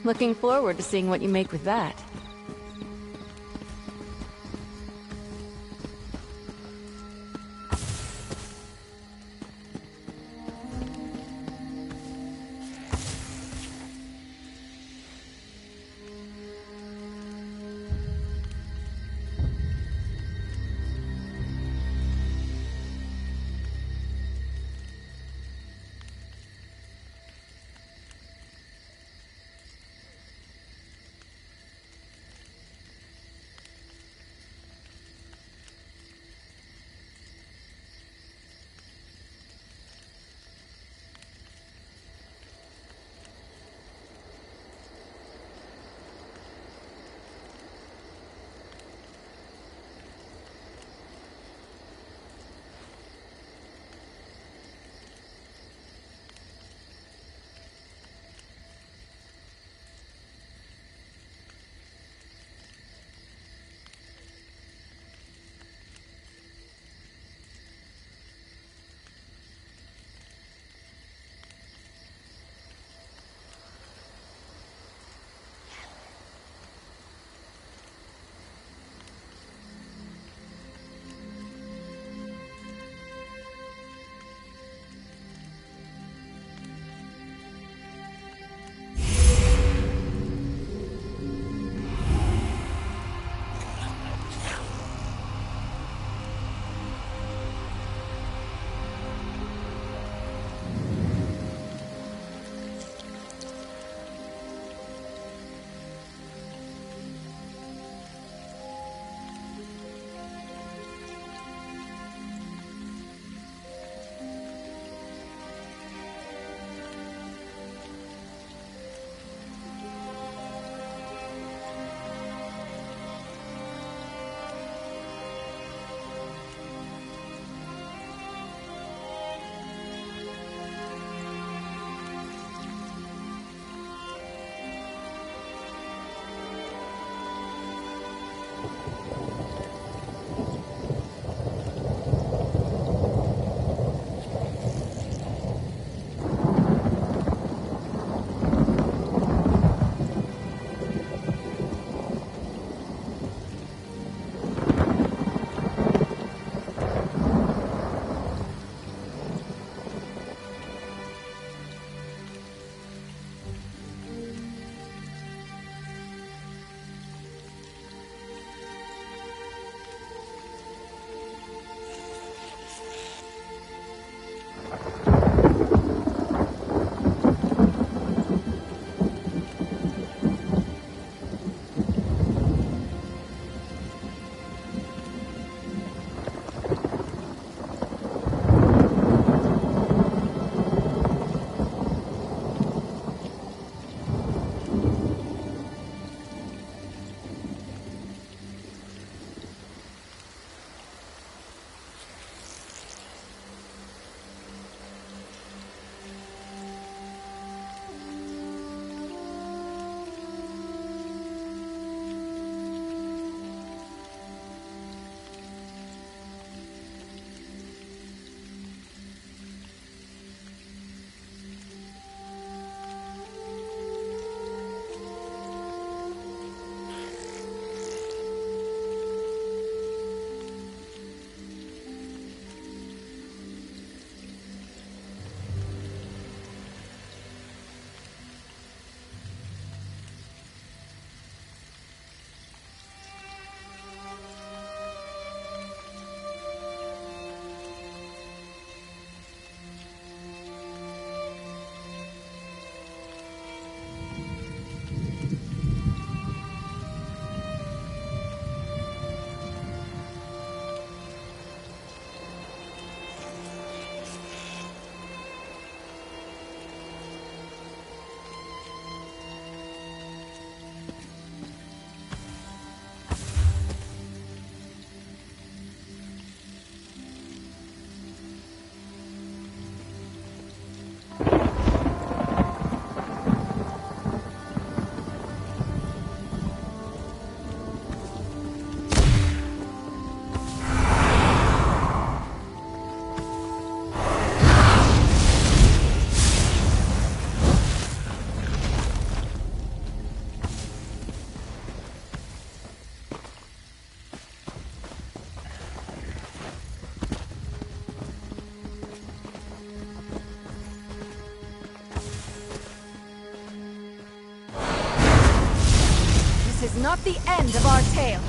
Looking forward to seeing what you make with that. not the end of our tale.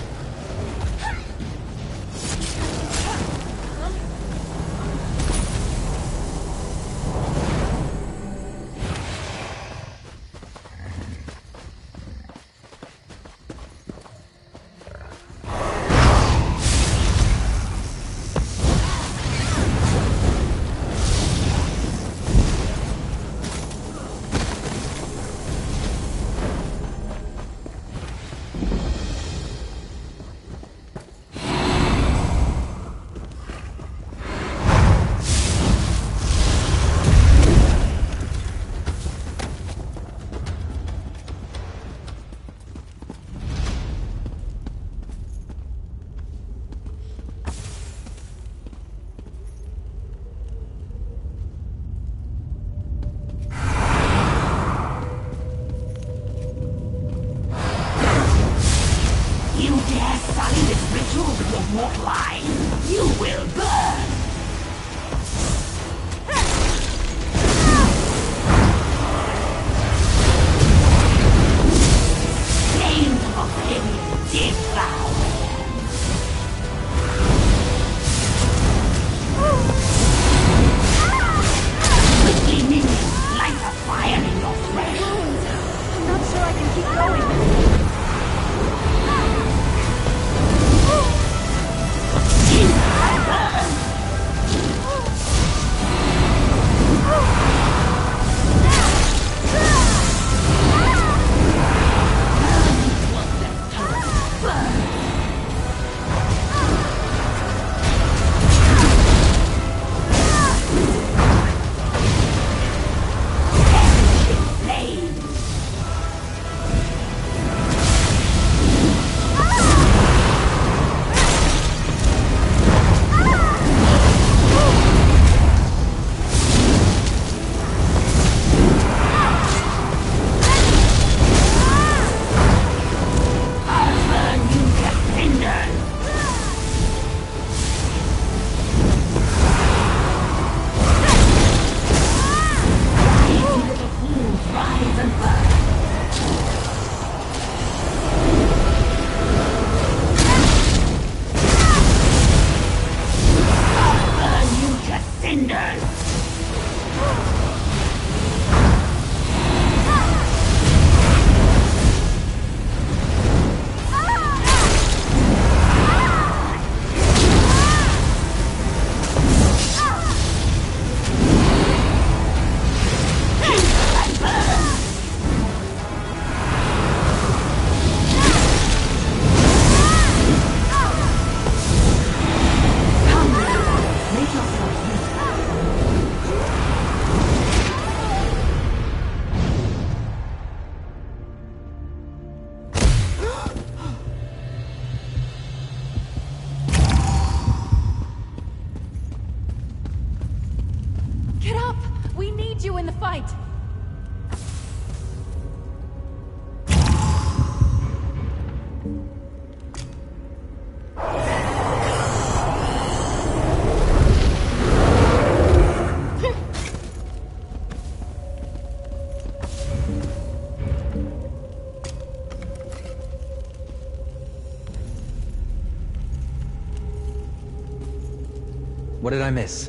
What did I miss?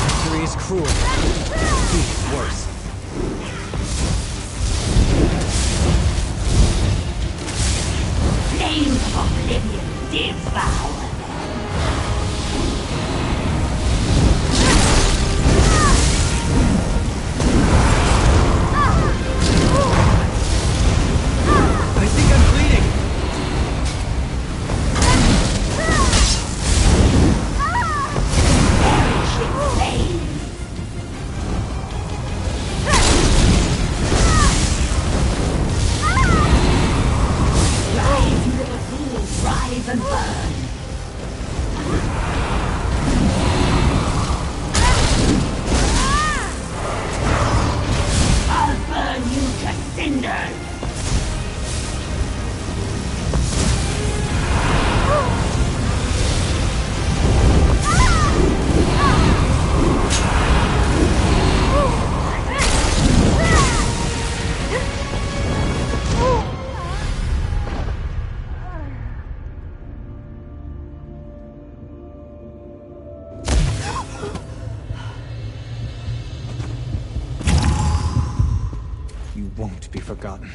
Victory is cruel. Defeat is worse. Flames of oblivion devour. life be forgotten.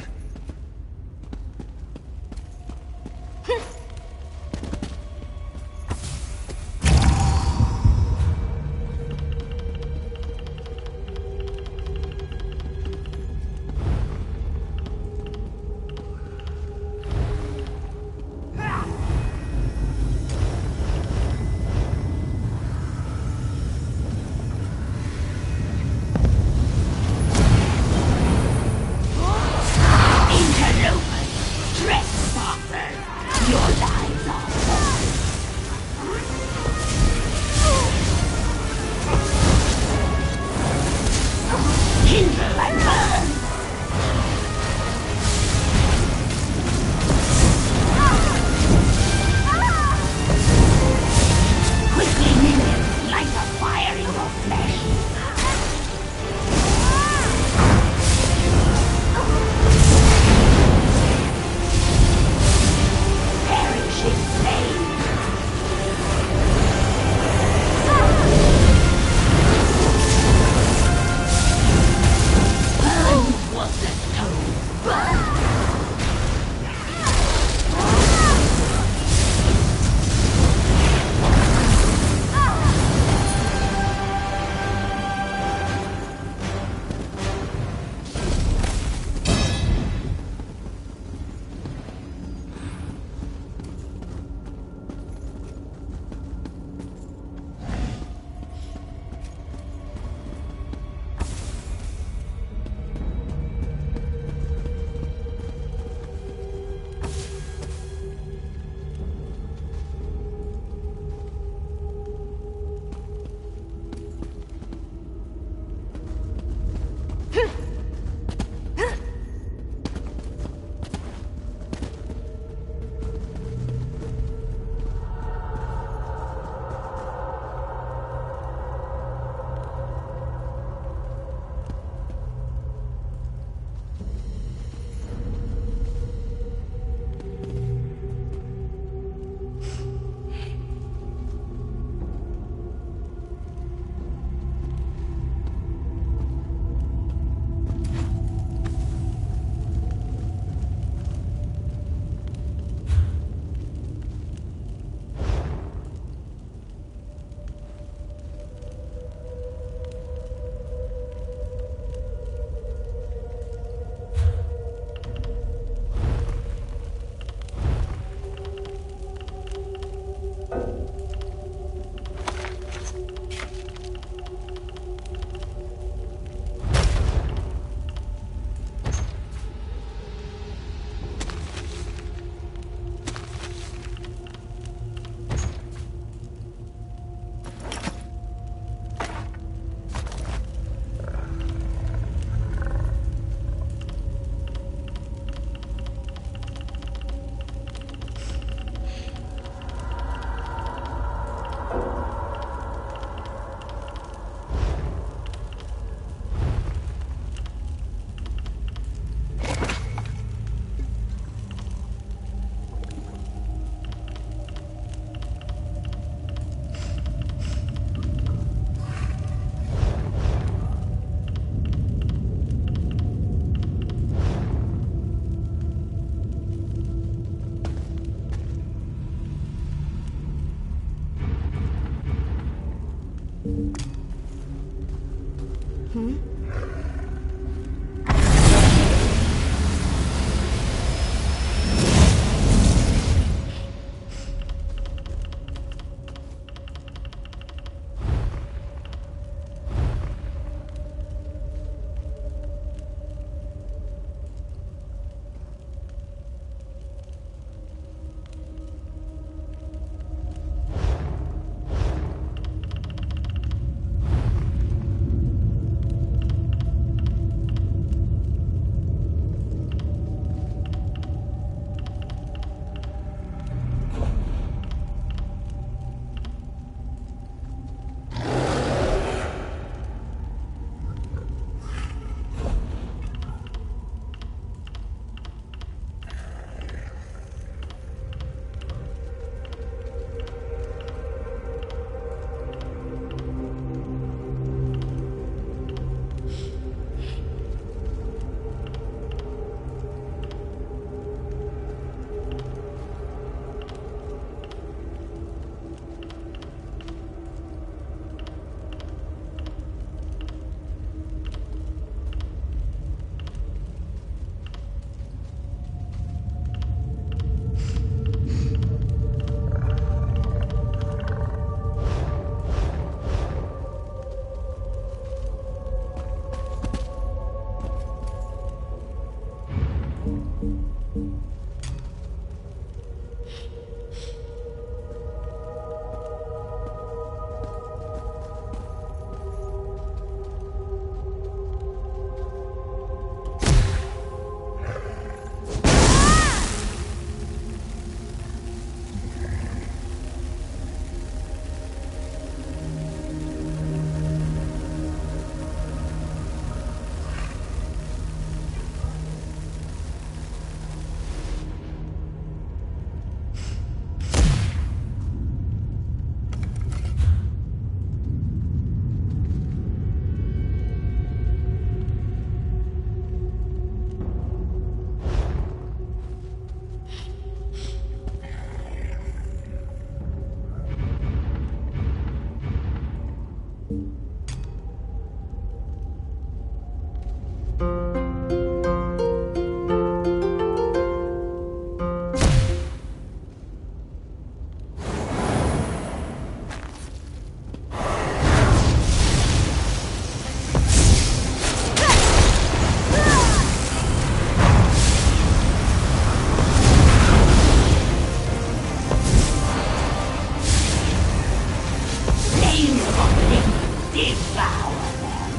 Devour them.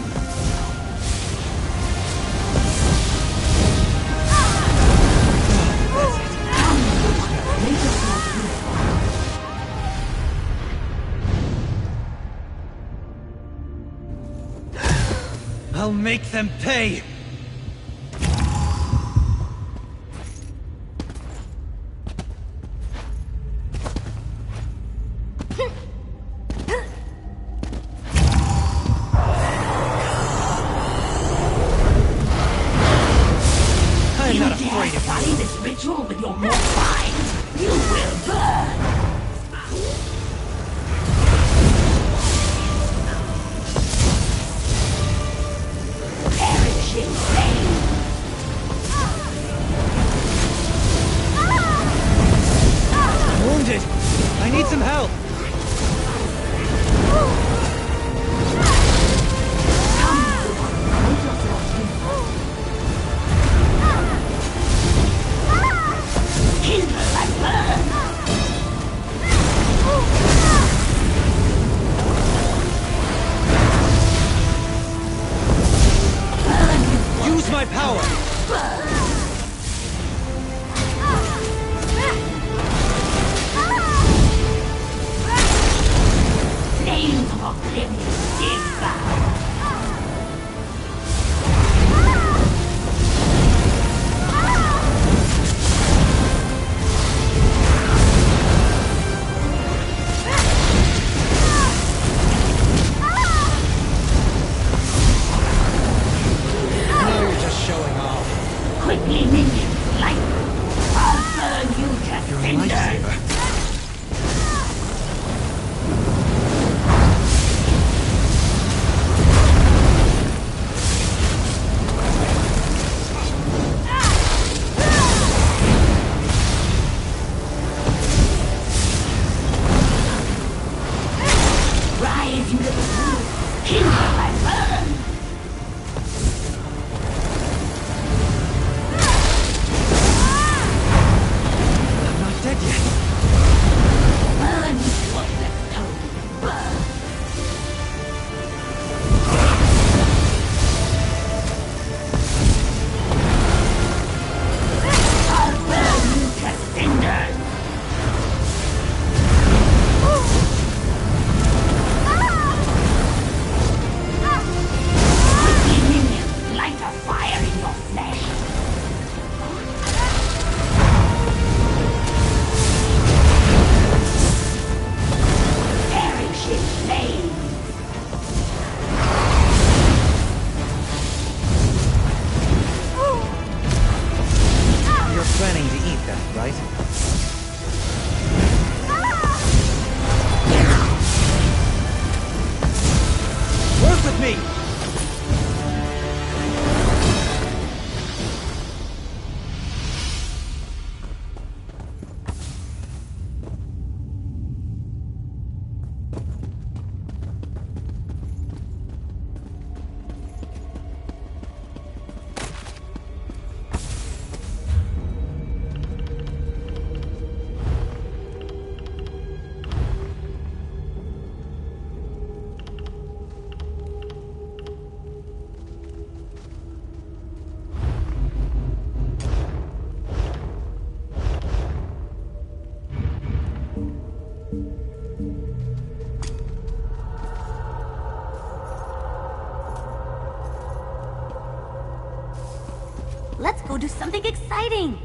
I'll make them pay! I'm not afraid of Follow this ritual with your mortal mind. You will burn. Perishing flame. I'm wounded! I need some help! Kindle and burn. Use my power! Flames of oblivion devour. Now you're just showing off. Quickly, minions, light. I'll burn you to You're a cinders. lifesaver. Rise, you little fool. Kindle and burn. I'm not dead yet. Burn, you worthless toad. Burn. I'll burn you to cinders. Quickly, minions, light a fire in your flesh. Perishing flame. You're planning to eat that, right? Work with me! Let's go do something exciting!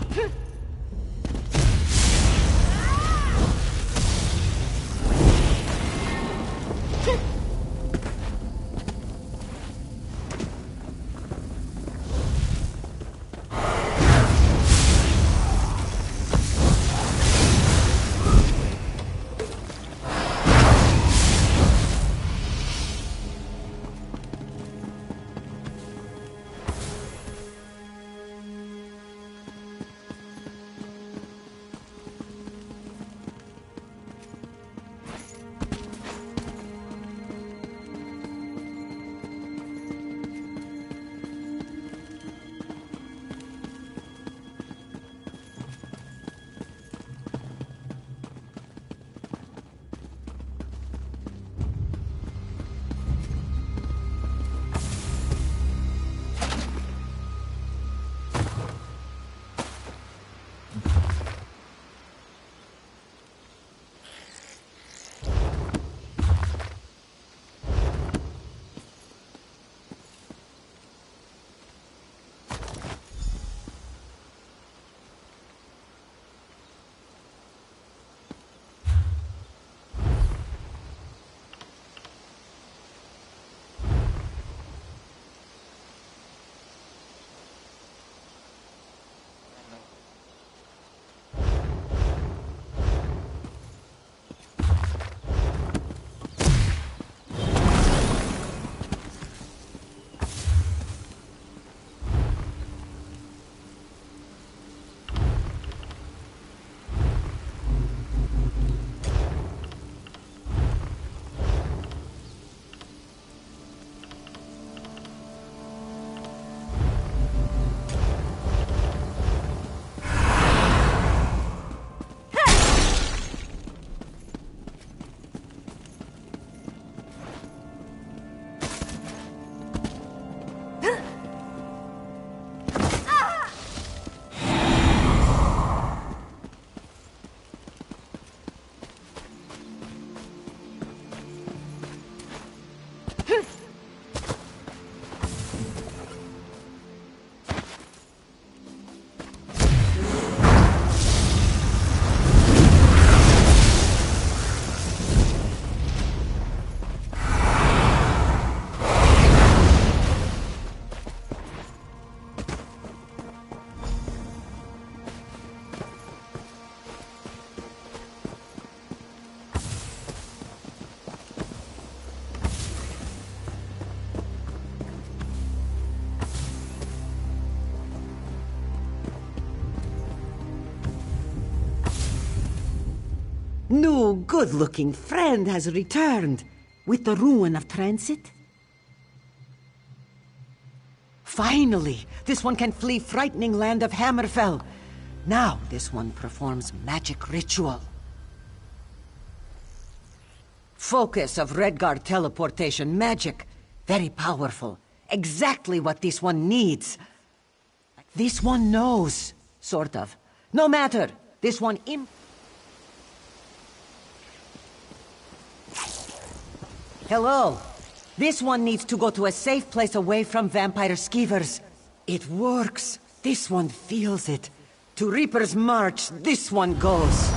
new, good-looking friend has returned with the ruin of transit. Finally, this one can flee frightening land of Hammerfell. Now, this one performs magic ritual. Focus of Redguard teleportation magic. Very powerful. Exactly what this one needs. This one knows. Sort of. No matter. This one Hello. This one needs to go to a safe place away from vampire skeevers. It works. This one feels it. To Reaper's March, this one goes.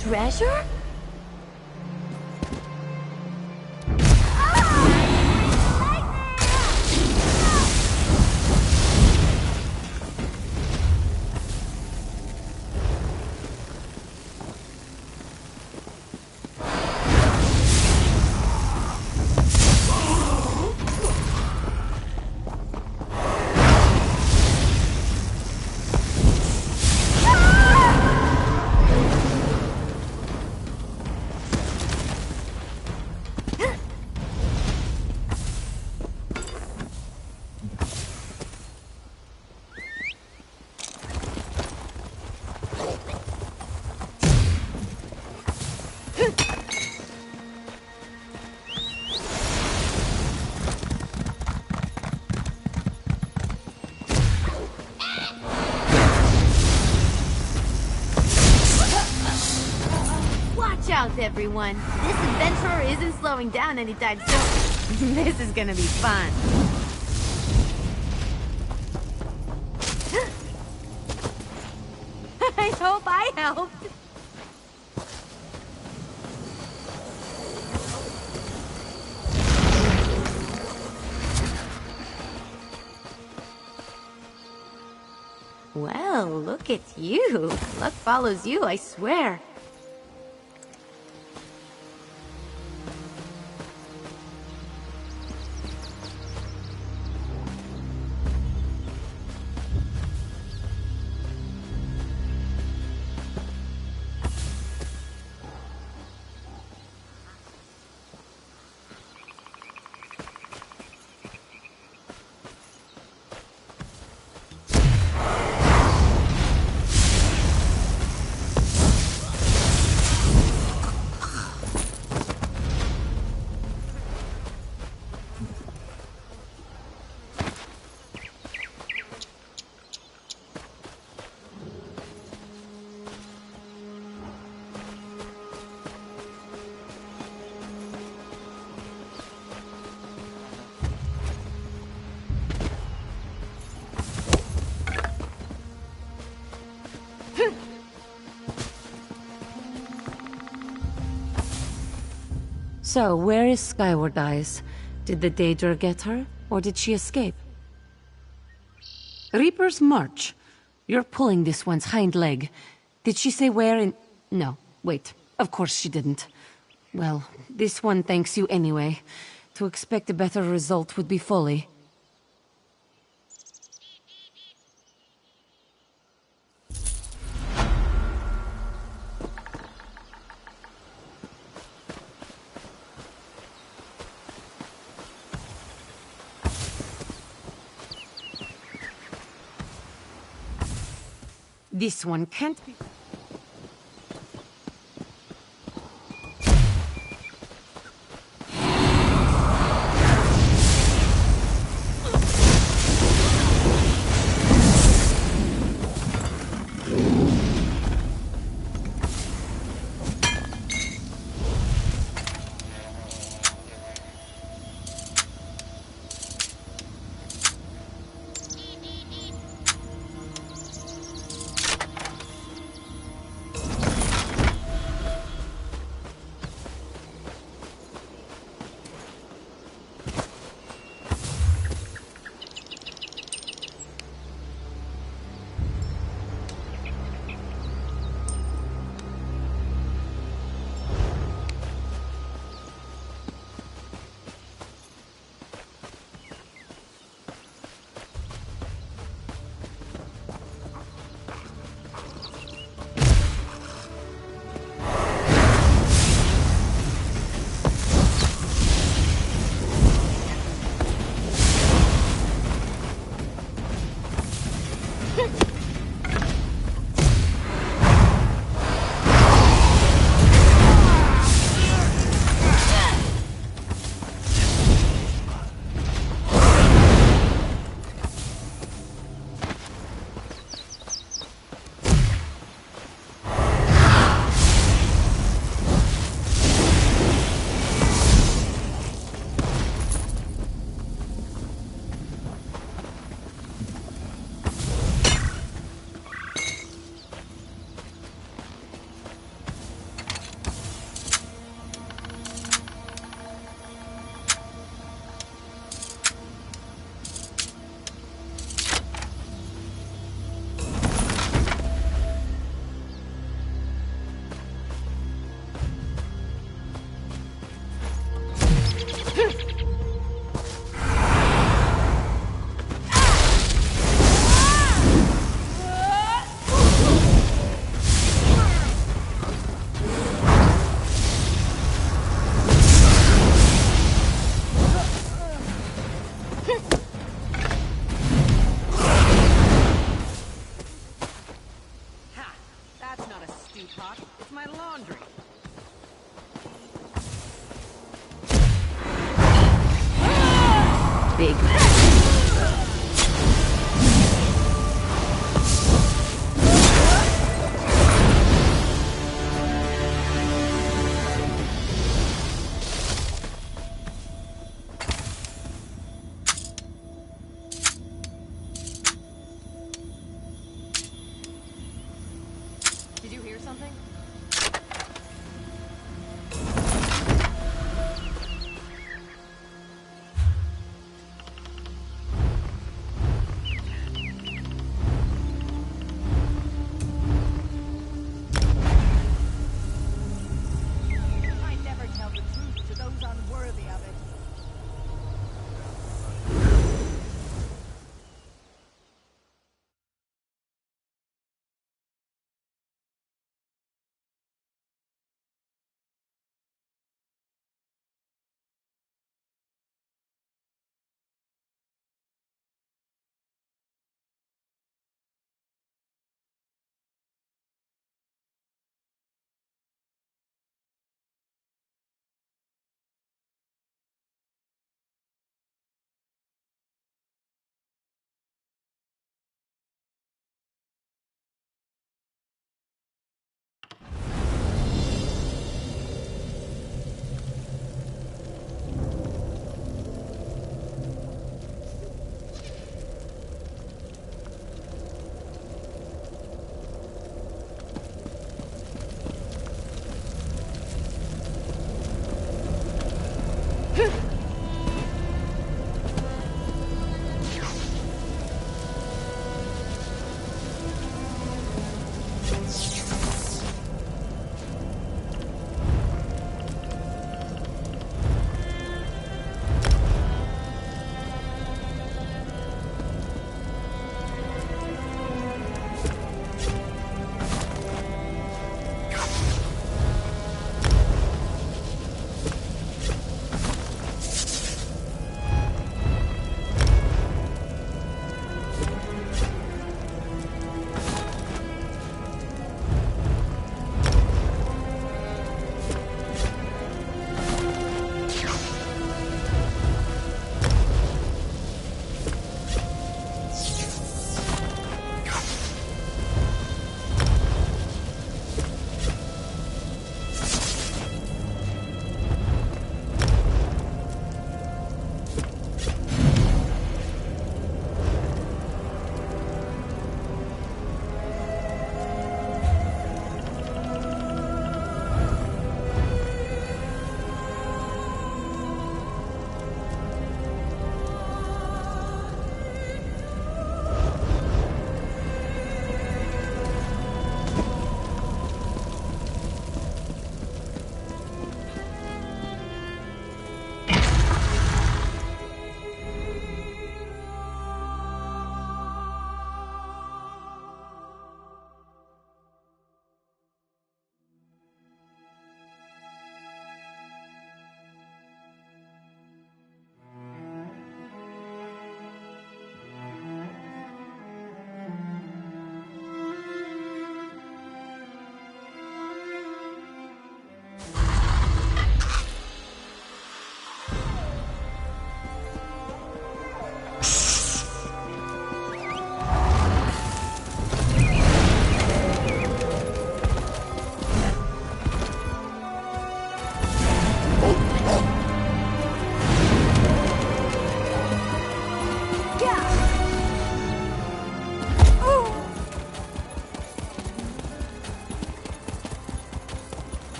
Treasure? Watch out, everyone. This adventurer isn't slowing down anytime soon. This is gonna be fun. I hope I helped. Well, look at you. Luck follows you, I swear. So, where is Skyward Eyes? Did the Daedra get her, or did she escape? Reaper's March. You're pulling this one's hind leg. Did she say where in... No, wait. Of course she didn't. Well, this one thanks you anyway. To expect a better result would be folly. This one can't be... big. Did you hear something?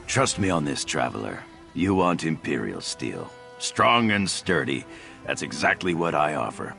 Trust me on this, traveler. You want Imperial steel. Strong and sturdy. That's exactly what I offer.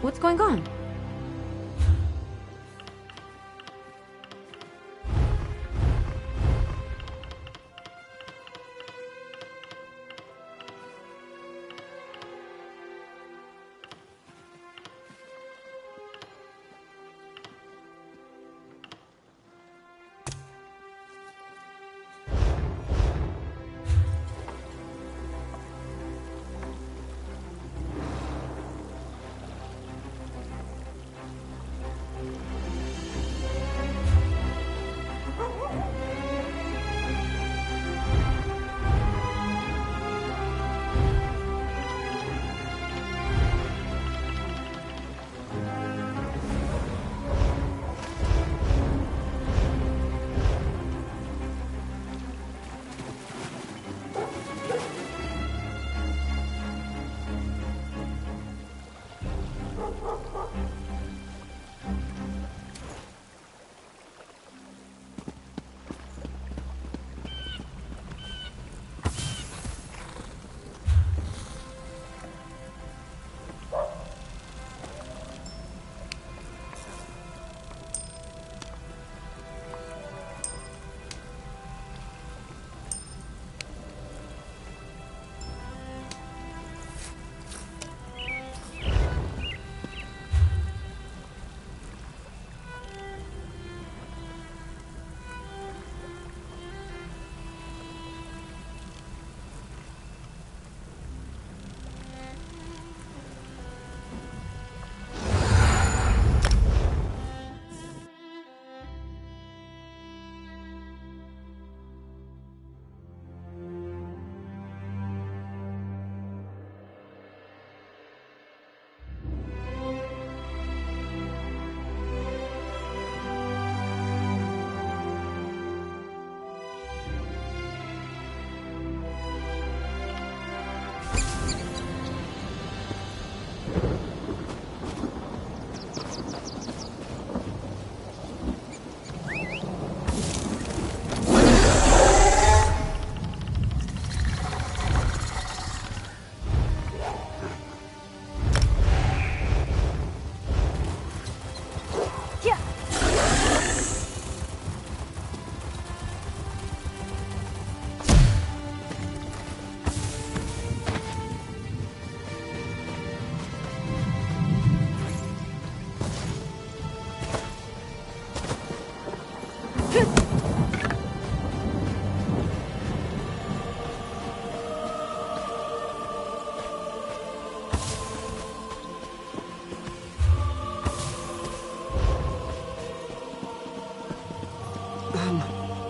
What's going on?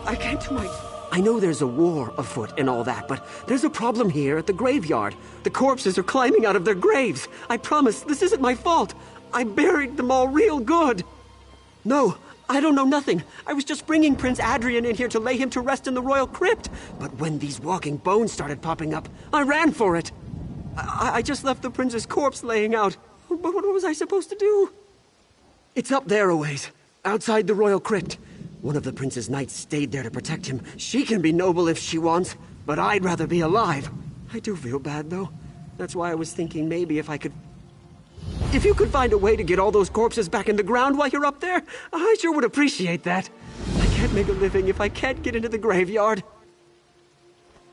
I can't do my... I know there's a war afoot and all that, but there's a problem here at the graveyard. The corpses are climbing out of their graves. I promise, this isn't my fault. I buried them all real good. No, I don't know nothing. I was just bringing Prince Adrian in here to lay him to rest in the royal crypt. But when these walking bones started popping up, I ran for it. I just left the prince's corpse laying out. But what was I supposed to do? It's up there a ways, outside the royal crypt. One of the prince's knights stayed there to protect him. She can be noble if she wants, but I'd rather be alive. I do feel bad, though. That's why I was thinking maybe if I could... If you could find a way to get all those corpses back in the ground while you're up there, I sure would appreciate that. I can't make a living if I can't get into the graveyard.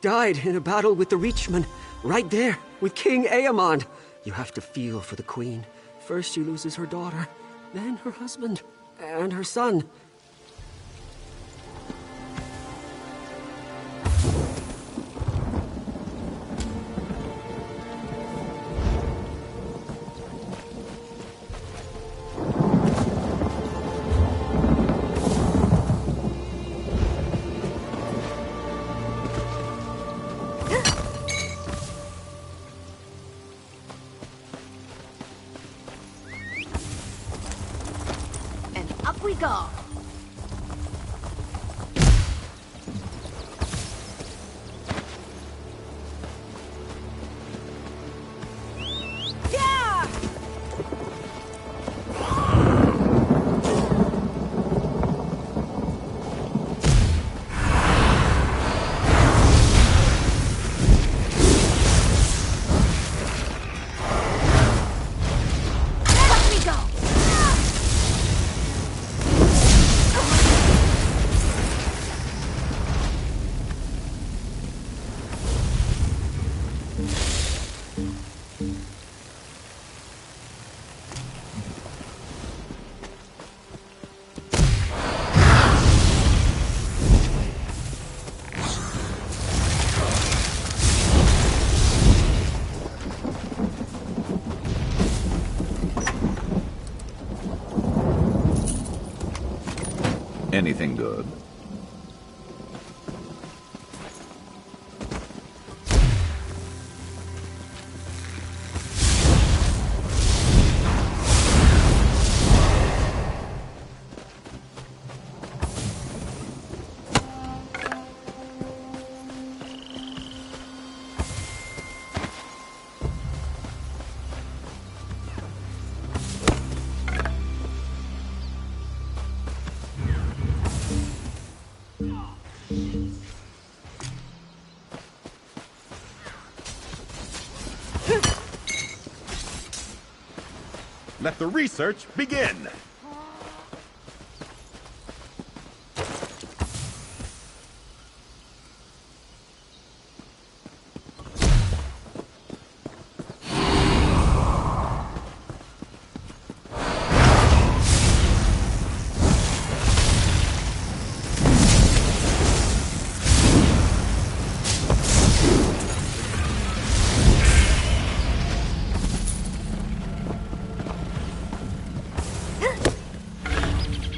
Died in a battle with the Reachman, right there, with King Aemond. You have to feel for the queen. First she loses her daughter, then her husband, and her son. Up we go. Yeah! Anything good? Let the research begin!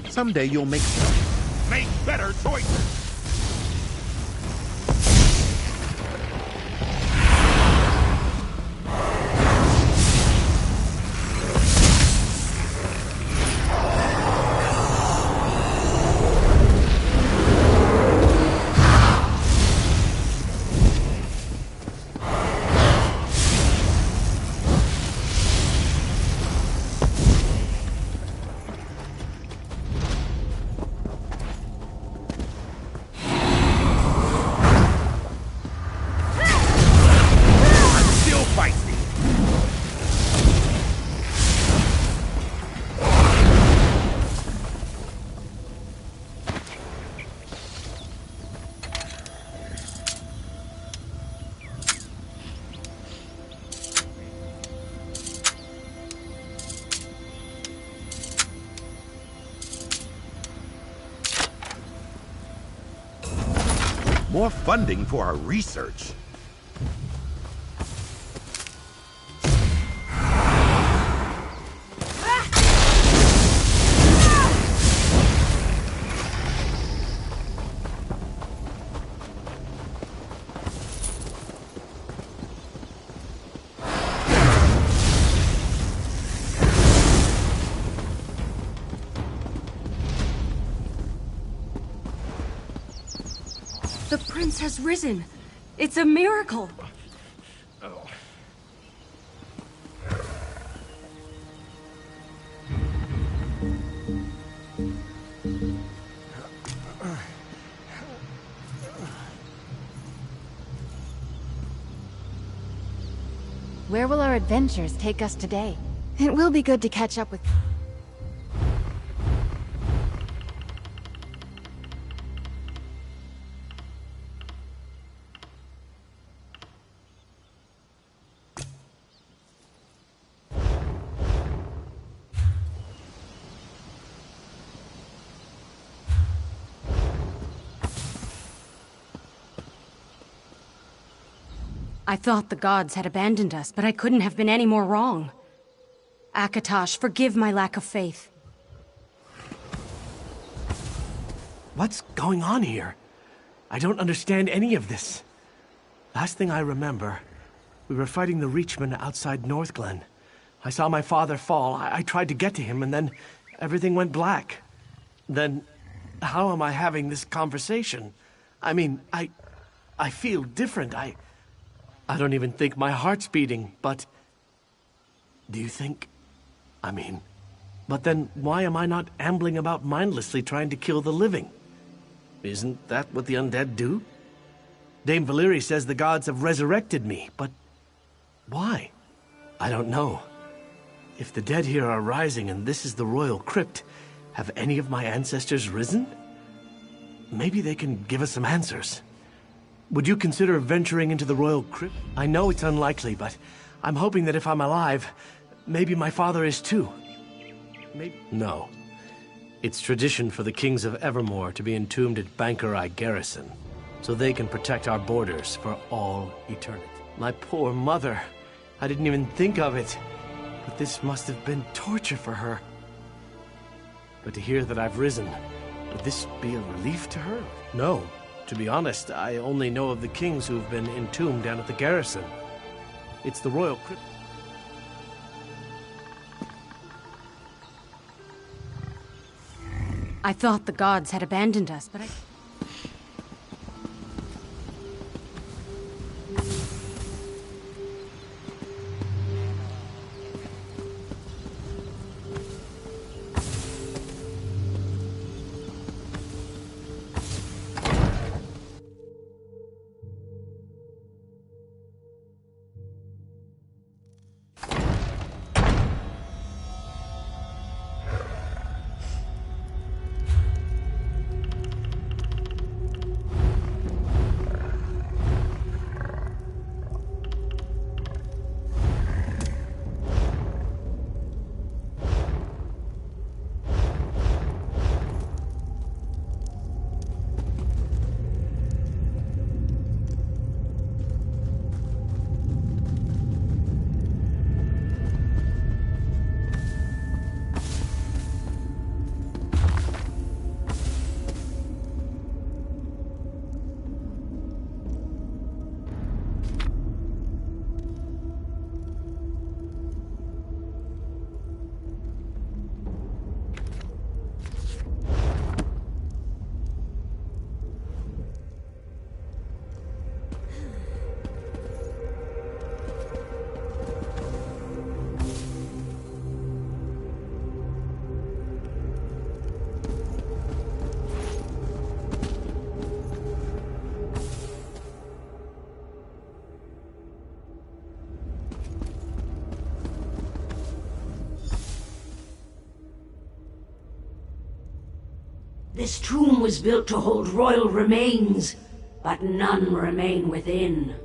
Someday you'll make better choices. More funding for our research. The prince has risen. It's a miracle. Oh. Where will our adventures take us today? It will be good to catch up with... I thought the gods had abandoned us, but I couldn't have been any more wrong. Akatosh, forgive my lack of faith. What's going on here? I don't understand any of this. Last thing I remember, we were fighting the Reachmen outside Northglen. I saw my father fall. I tried to get to him, and then everything went black. Then, how am I having this conversation? I mean, I feel different. I don't even think my heart's beating, but... Do you think... But then why am I not ambling about mindlessly trying to kill the living? Isn't that what the undead do? Dame Valeri says the gods have resurrected me, but... Why? I don't know. If the dead here are rising and this is the royal crypt, have any of my ancestors risen? Maybe they can give us some answers. Would you consider venturing into the royal crypt? I know it's unlikely, but I'm hoping that if I'm alive, maybe my father is too. Maybe... No. It's tradition for the kings of Evermore to be entombed at Bankerai Garrison, so they can protect our borders for all eternity. My poor mother. I didn't even think of it. But this must have been torture for her. But to hear that I've risen, Would this be a relief to her? No. To be honest, I only know of the kings who've been entombed down at the garrison. It's the royal crypt. I thought the gods had abandoned us, but I... This tomb was built to hold royal remains, but none remain within.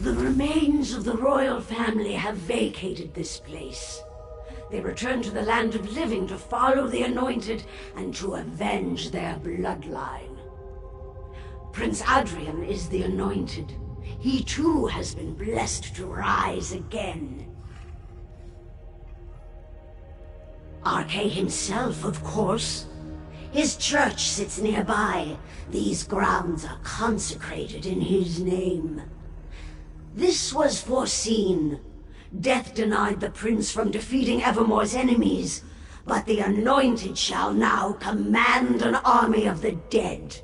The remains of the royal family have vacated this place. They return to the land of living to follow the anointed and to avenge their bloodline. Prince Adrian is the anointed. He too has been blessed to rise again. Arche himself, of course. His church sits nearby. These grounds are consecrated in his name. This was foreseen. Death denied the prince from defeating Evermore's enemies, but the anointed shall now command an army of the dead.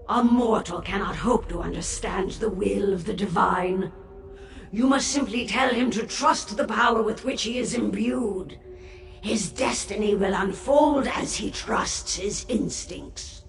A mortal cannot hope to understand the will of the divine. You must simply tell him to trust the power with which he is imbued. His destiny will unfold as he trusts his instincts.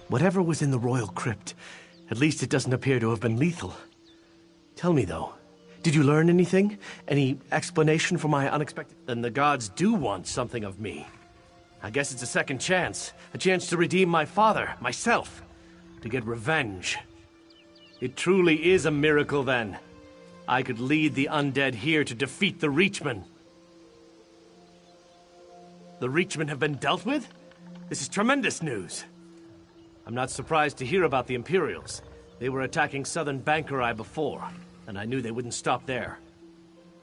Whatever was in the royal crypt, at least it doesn't appear to have been lethal. Tell me, though, did you learn anything? Any explanation for my unexpected... Then the gods do want something of me. I guess it's a second chance. A chance to redeem my father, myself. To get revenge. It truly is a miracle, then. I could lead the undead here to defeat the Reachmen. The Reachmen have been dealt with? This is tremendous news. I'm not surprised to hear about the Imperials. They were attacking southern Bankerai before, and I knew they wouldn't stop there.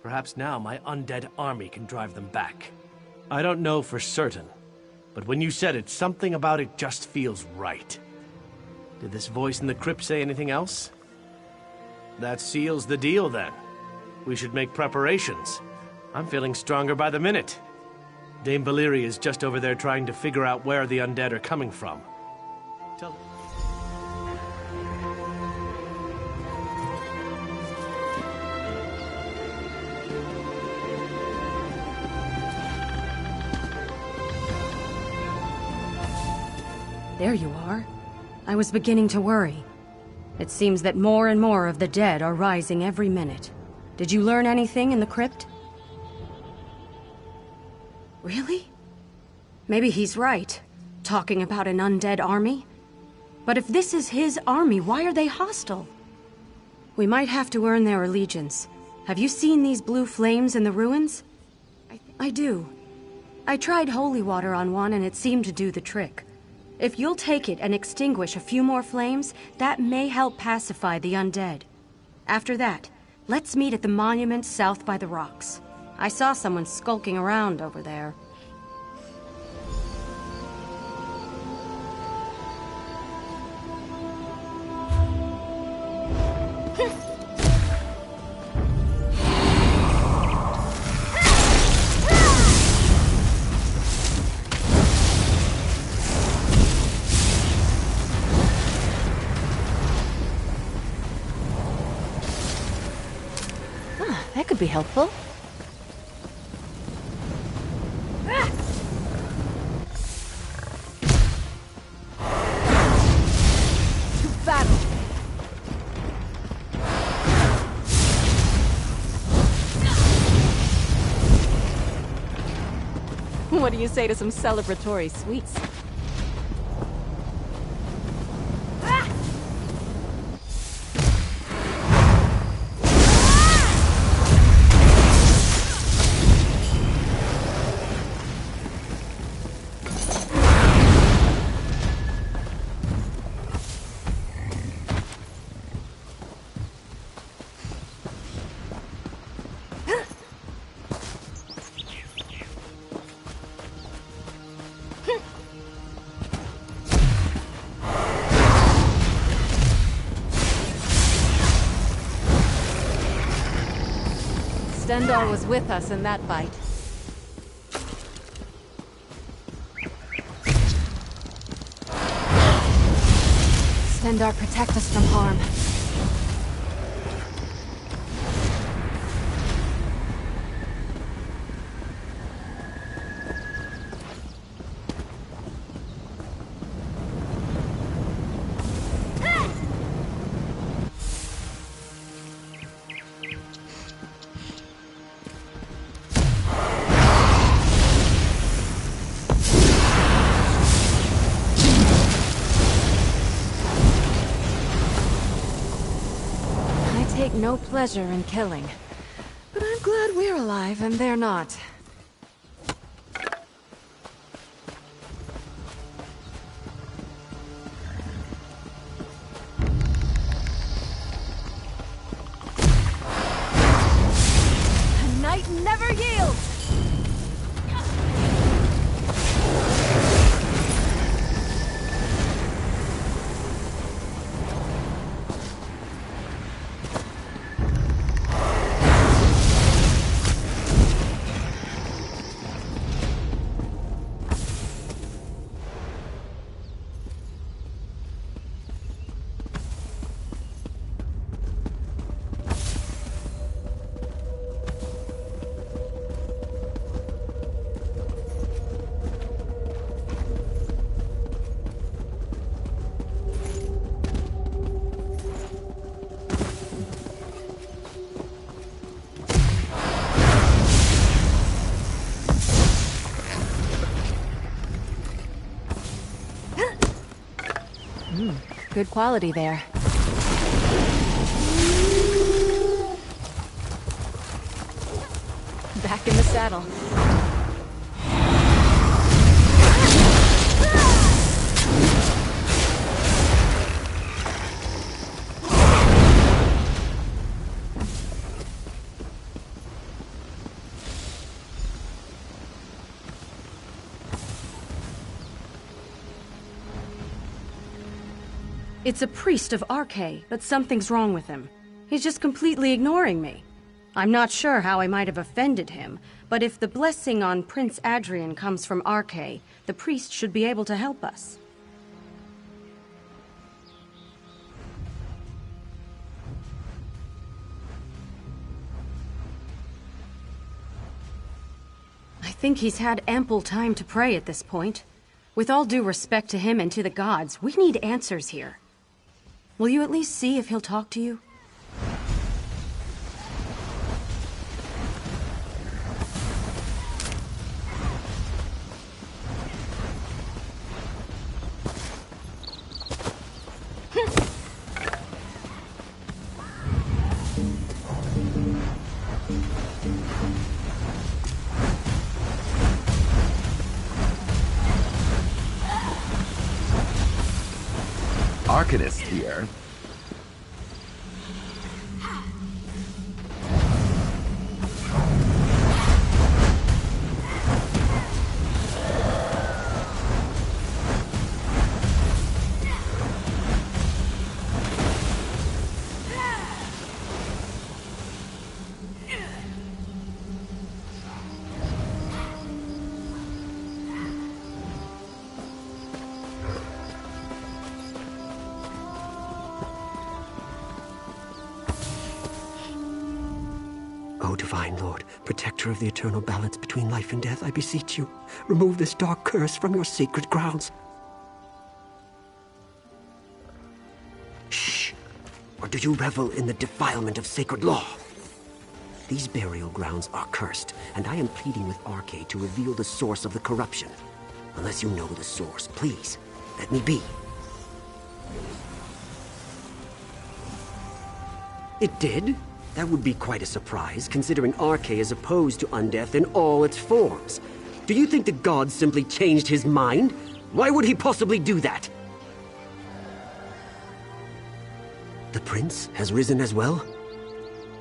Perhaps now my undead army can drive them back. I don't know for certain, but when you said it, something about it just feels right. Did this voice in the crypt say anything else? That seals the deal, then. We should make preparations. I'm feeling stronger by the minute. Dame Valyria is just over there trying to figure out where the undead are coming from. Tell... There you are. I was beginning to worry. It seems that more and more of the dead are rising every minute. Did you learn anything in the crypt? Really? Maybe he's right, talking about an undead army. But if this is his army, why are they hostile? We might have to earn their allegiance. Have you seen these blue flames in the ruins? I do. I tried holy water on one and it seemed to do the trick. If you'll take it and extinguish a few more flames, that may help pacify the undead. After that, let's meet at the monument south by the rocks. I saw someone skulking around over there. That could be helpful. To battle! What do you say to some celebratory sweets? Stendarr was with us in that fight. Stendarr, protect us from harm. No pleasure in killing. But I'm glad we're alive and they're not. The night never yields! Good quality there. Back in the saddle. It's a priest of Arkay, but something's wrong with him. He's just completely ignoring me. I'm not sure how I might have offended him, but if the blessing on Prince Adrian comes from Arkay, the priest should be able to help us. I think he's had ample time to pray at this point. With all due respect to him and to the gods, we need answers here. Will you at least see if he'll talk to you? Arcanist here. O Divine Lord, protector of the eternal balance between life and death, I beseech you, remove this dark curse from your sacred grounds. Shh! Or do you revel in the defilement of sacred law? These burial grounds are cursed, and I am pleading with Arche to reveal the source of the corruption. Unless you know the source, please, let me be. It did? That would be quite a surprise, considering Arche is opposed to undeath in all its forms. Do you think the god simply changed his mind? Why would he possibly do that? The prince has risen as well?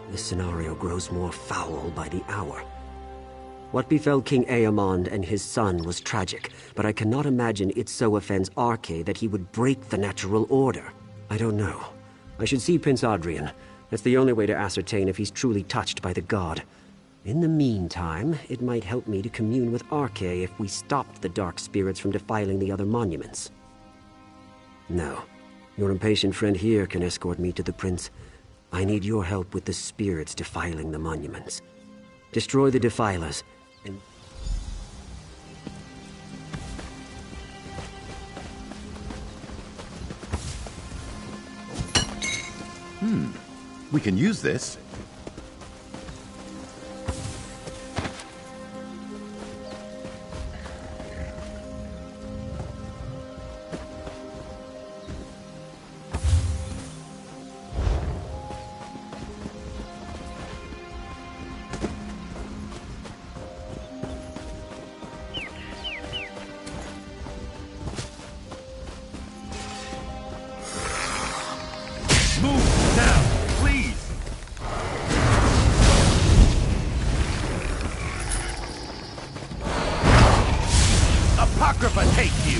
This scenario grows more foul by the hour. What befell King Aemond and his son was tragic, but I cannot imagine it so offends Arche that he would break the natural order. I don't know. I should see Prince Adrian. That's the only way to ascertain if he's truly touched by the god. In the meantime, it might help me to commune with Arche if we stopped the dark spirits from defiling the other monuments. No. Your impatient friend here can escort me to the prince. I need your help with the spirits defiling the monuments. Destroy the defilers, and... We can use this. Apocrypha take you!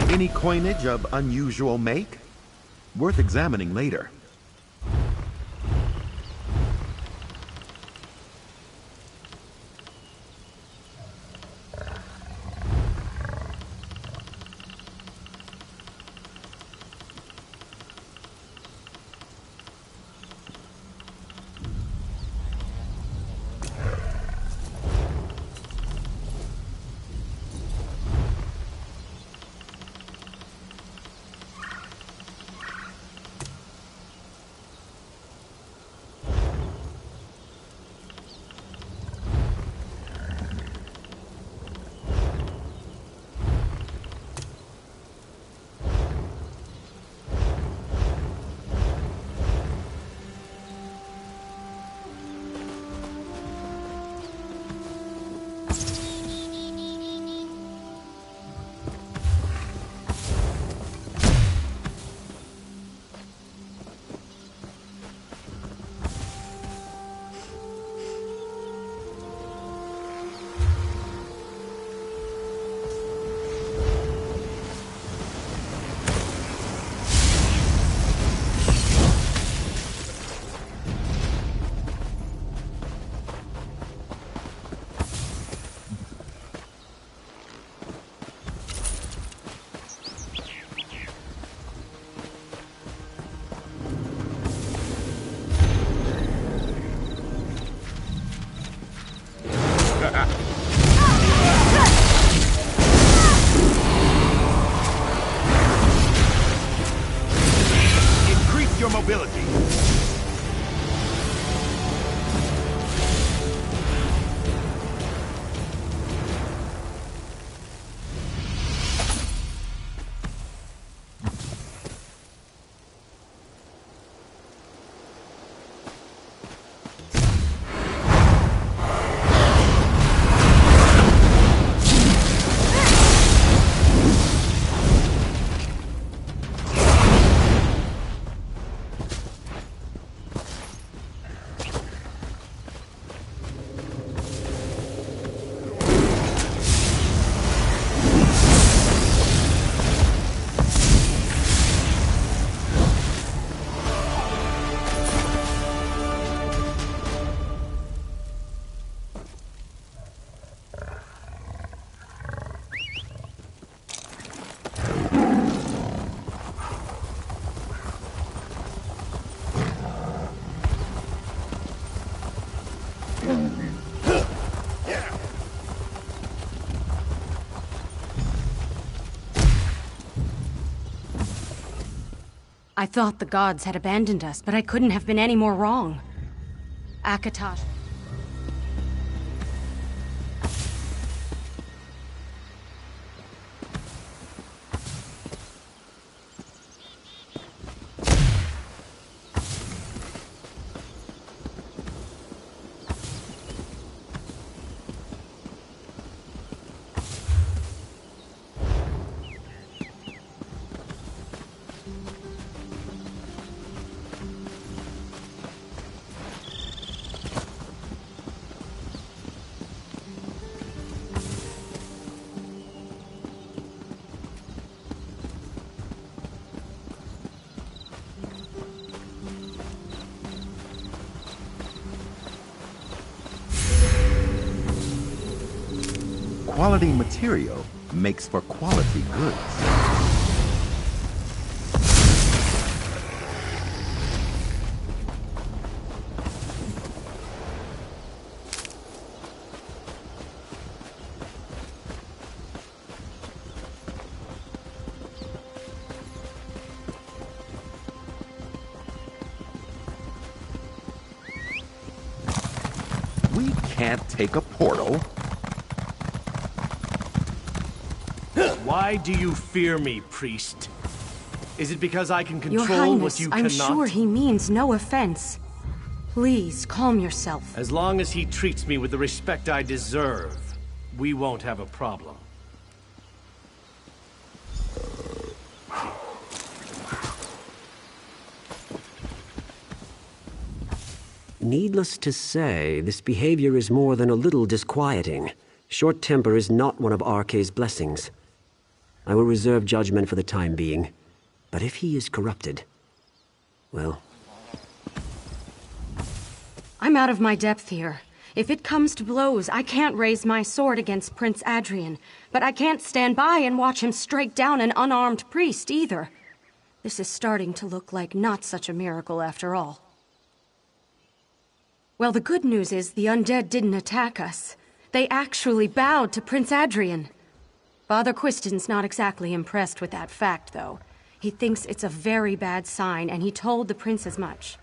Any coinage of unusual make? Worth examining later. Increase your mobility. I thought the gods had abandoned us, but I couldn't have been any more wrong. Akatosh. Quality material makes for quality goods. We can't take a portal. Why do you fear me, priest? Is it because I can control Your Highness, what you I'm cannot? sure he means no offense. Please, calm yourself. As long as he treats me with the respect I deserve, we won't have a problem. Needless to say, this behavior is more than a little disquieting. Short temper is not one of RK's blessings. I will reserve judgment for the time being. But if he is corrupted, well... I'm out of my depth here. If it comes to blows, I can't raise my sword against Prince Adrian. But I can't stand by and watch him strike down an unarmed priest, either. This is starting to look like not such a miracle after all. Well, the good news is the undead didn't attack us. They actually bowed to Prince Adrian. Father Quiston's not exactly impressed with that fact, though. He thinks it's a very bad sign, and he told the prince as much.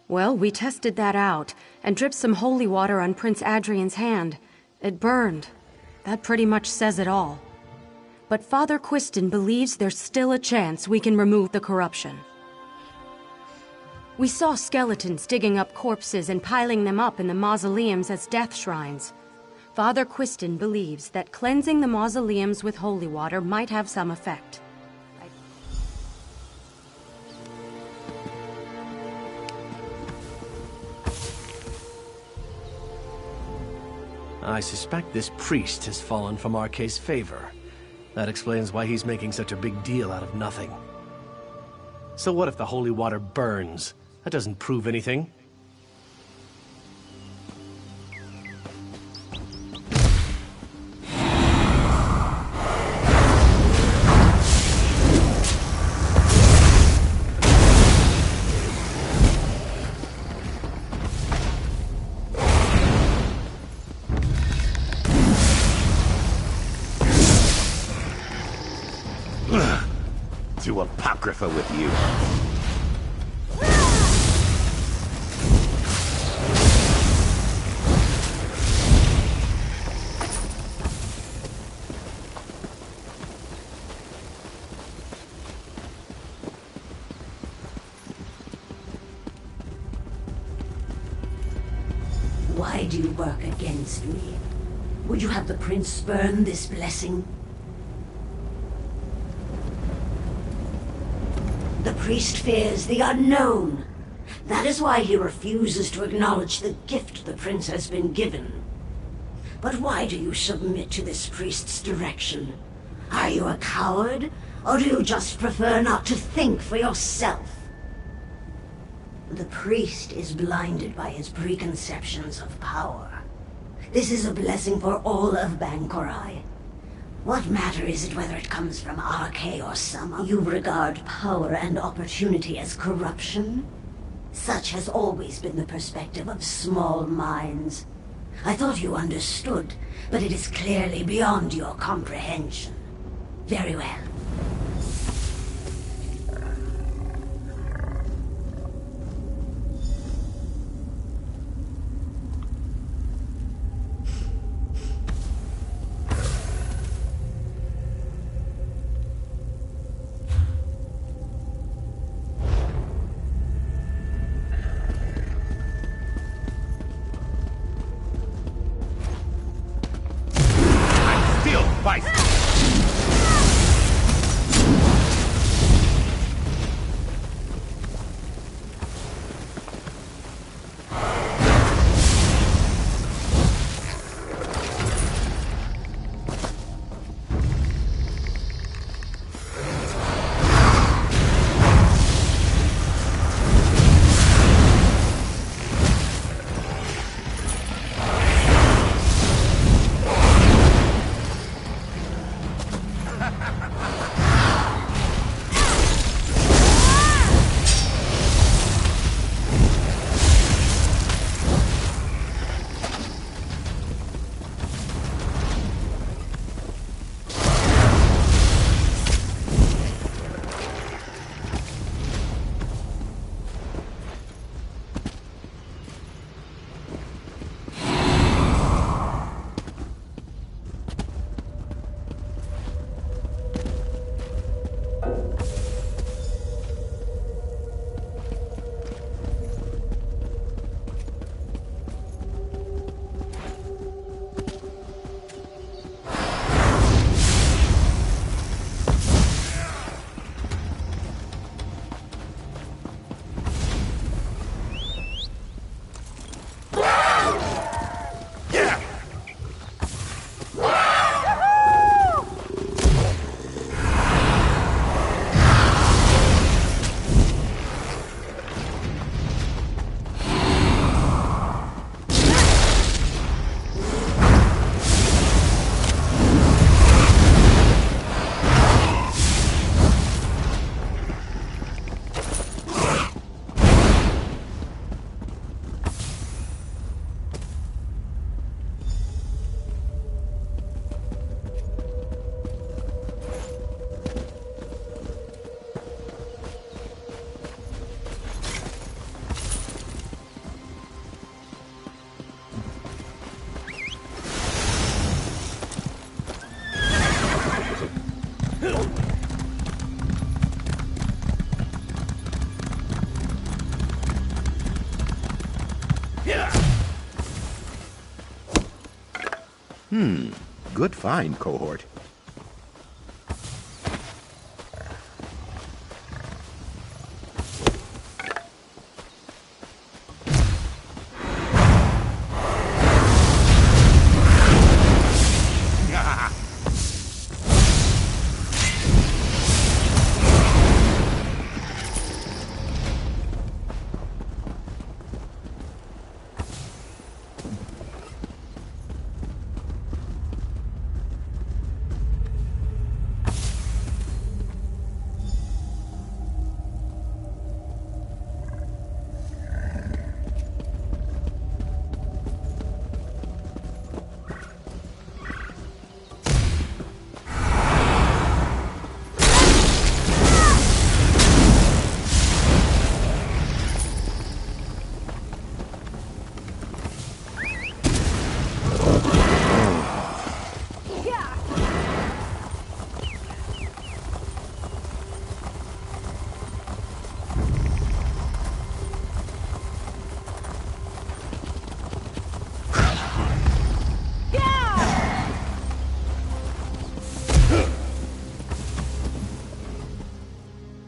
Well, we tested that out, and dripped some holy water on Prince Adrian's hand. It burned. That pretty much says it all. But Father Quiston believes there's still a chance we can remove the corruption. We saw skeletons digging up corpses and piling them up in the mausoleums as death shrines. Father Quiston believes that cleansing the mausoleums with holy water might have some effect. I suspect this priest has fallen from RK's favor. That explains why he's making such a big deal out of nothing. So what if the holy water burns? That doesn't prove anything. do Apocrypha with you. Why do you work against me? Would you have the prince spurn this blessing? The priest fears the unknown. That is why he refuses to acknowledge the gift the prince has been given. But why do you submit to this priest's direction? Are you a coward, or do you just prefer not to think for yourself? The priest is blinded by his preconceptions of power. This is a blessing for all of Bankorai. What matter is it whether it comes from RK or Sama? You regard power and opportunity as corruption? Such has always been the perspective of small minds. I thought you understood, but it is clearly beyond your comprehension. Very well. Good find, cohort.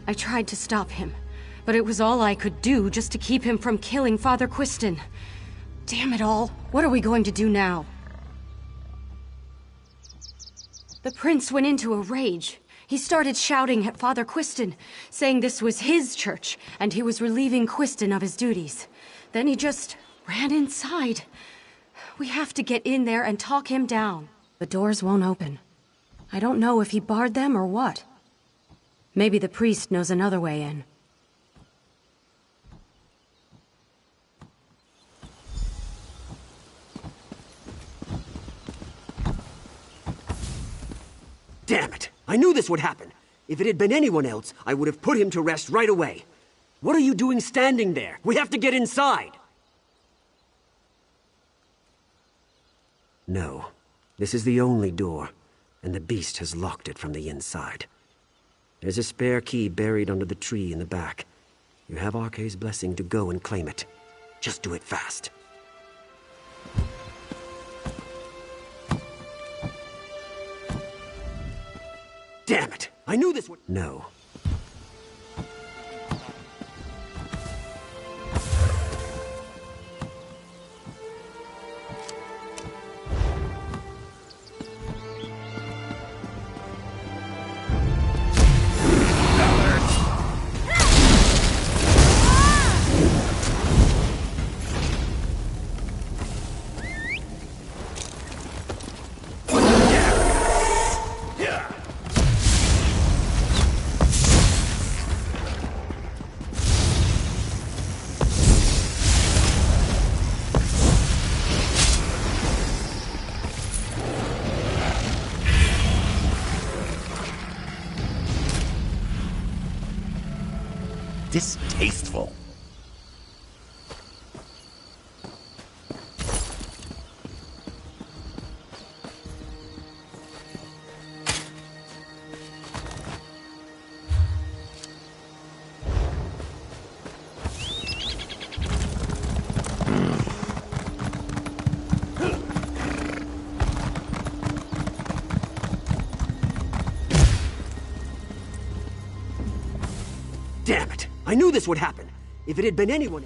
I tried to stop him, but it was all I could do just to keep him from killing Father Quiston. Damn it all. What are we going to do now? The prince went into a rage. He started shouting at Father Quiston, saying this was his church, and he was relieving Quiston of his duties. Then he just ran inside. We have to get in there and talk him down. The doors won't open. I don't know if he barred them or what. Maybe the priest knows another way in. Damn it! I knew this would happen. If it had been anyone else, I would have put him to rest right away. What are you doing standing there? We have to get inside! No. This is the only door, and the beast has locked it from the inside. There's a spare key buried under the tree in the back. You have Arkay's blessing to go and claim it. Just do it fast. Damn it! I knew this would... No. Distasteful. Damn it! I knew this would happen. If it had been anyone...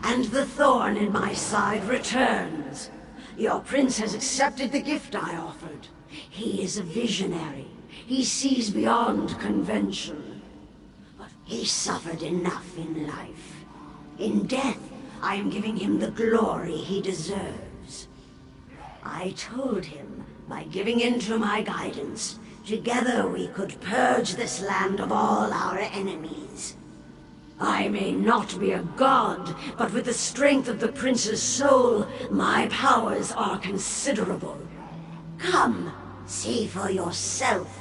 And the thorn in my side returns. Your prince has accepted the gift I offered. He is a visionary. He sees beyond convention. But he suffered enough in life. In death, I am giving him the glory he deserves. I told him, by giving in to my guidance, together we could purge this land of all our enemies. I may not be a god, but with the strength of the prince's soul, my powers are considerable. Come, see for yourself.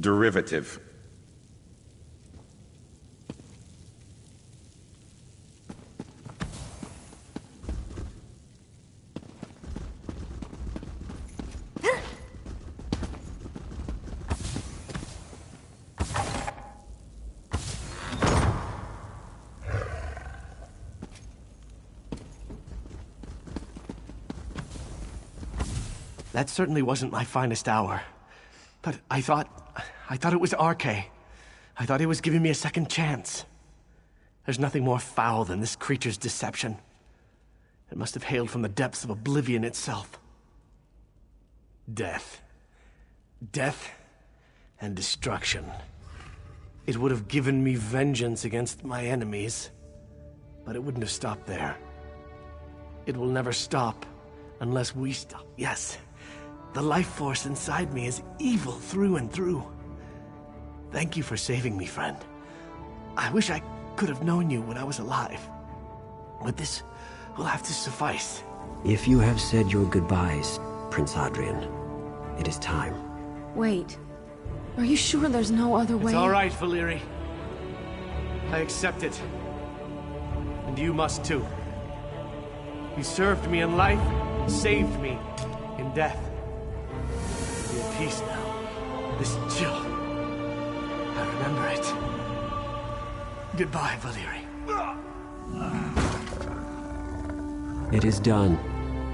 derivative. That certainly wasn't my finest hour. But I thought it was RK. I thought he was giving me a second chance. There's nothing more foul than this creature's deception. It must have hailed from the depths of oblivion itself. Death. Death and destruction. It would have given me vengeance against my enemies, but it wouldn't have stopped there. It will never stop unless we stop. Yes. The life force inside me is evil through and through. Thank you for saving me, friend. I wish I could have known you when I was alive. But this will have to suffice. If you have said your goodbyes, Prince Adrian, it is time. Wait. Are you sure there's no other way? It's all right, Valeri. I accept it. And you must too. You served me in life, saved me in death. Be at peace now. This chill. I remember it. Goodbye, Valeri. It is done.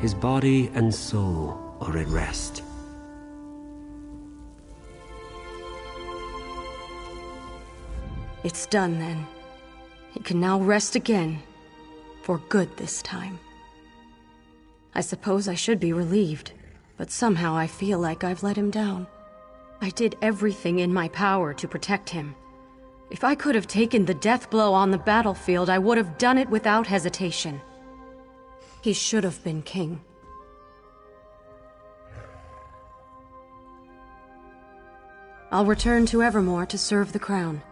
His body and soul are at rest. It's done then. He can now rest again. For good this time. I suppose I should be relieved, but somehow I feel like I've let him down. I did everything in my power to protect him. If I could have taken the death blow on the battlefield, I would have done it without hesitation. He should have been king. I'll return to Evermore to serve the crown.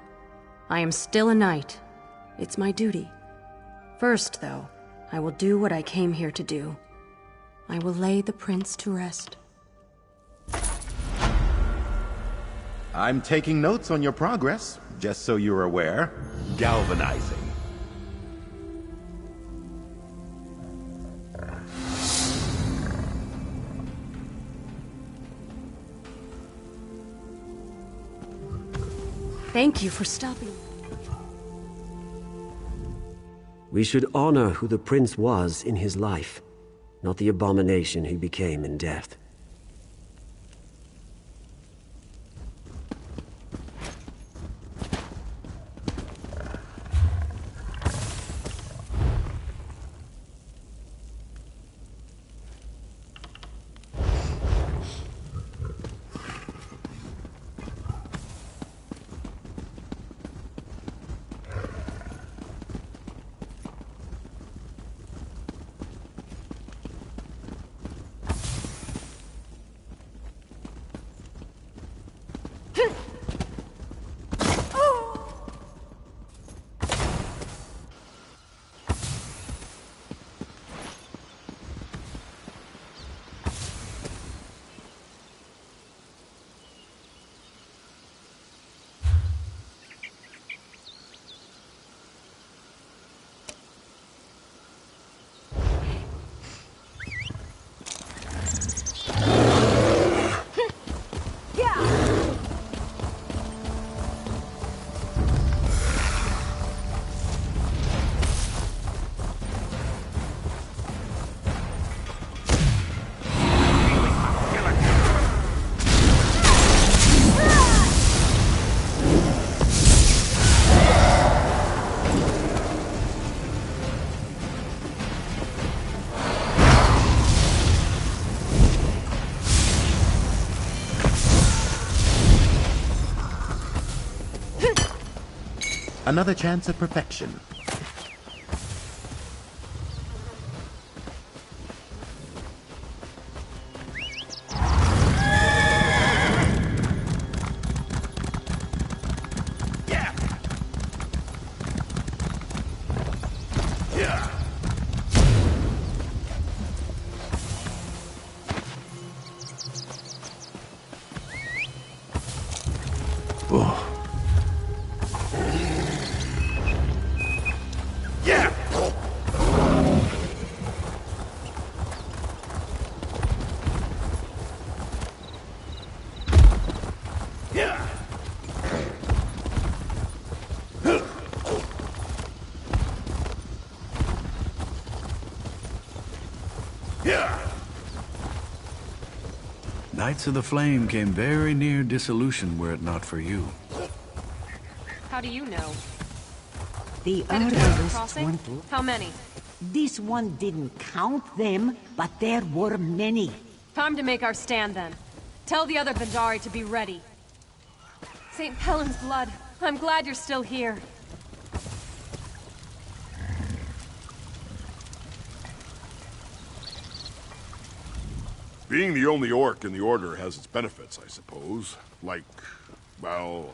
I am still a knight. It's my duty. First, though, I will do what I came here to do. I will lay the prince to rest. I'm taking notes on your progress, just so you're aware. Galvanizing. Thank you for stopping. We should honor who the prince was in his life, not the abomination he became in death. Another chance at perfection. Oh. Yeah! Yeah! Yeah! Knights of the Flame came very near dissolution were it not for you. How do you know? The Headed towards the others crossing? went to... How many? This one didn't count them, but there were many. Time to make our stand then. Tell the other Bandari to be ready. St. Pellin's blood. I'm glad you're still here. Being the only orc in the Order has its benefits, I suppose. Like, well...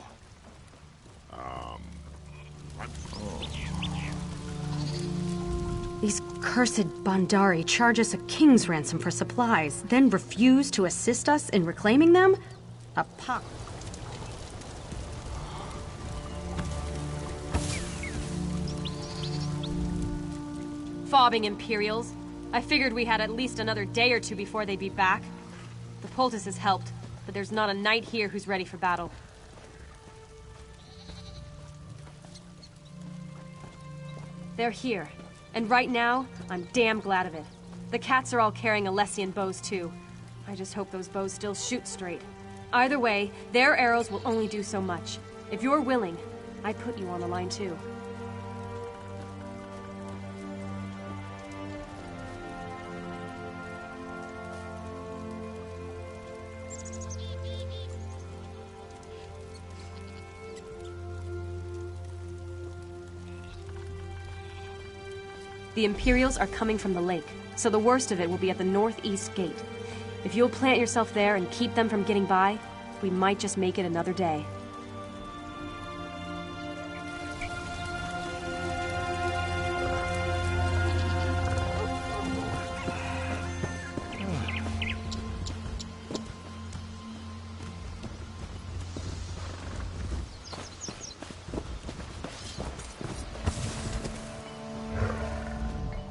These cursed Bandari charge us a king's ransom for supplies, then refuse to assist us in reclaiming them? A pop. Fobbing Imperials. I figured we had at least another day or two before they'd be back. The poultice has helped, but there's not a knight here who's ready for battle. They're here. And right now, I'm damn glad of it. The cats are all carrying Alessian bows too. I just hope those bows still shoot straight. Either way, their arrows will only do so much. If you're willing, I'd put you on the line too. The Imperials are coming from the lake, so the worst of it will be at the northeast gate. If you'll plant yourself there and keep them from getting by, we might just make it another day.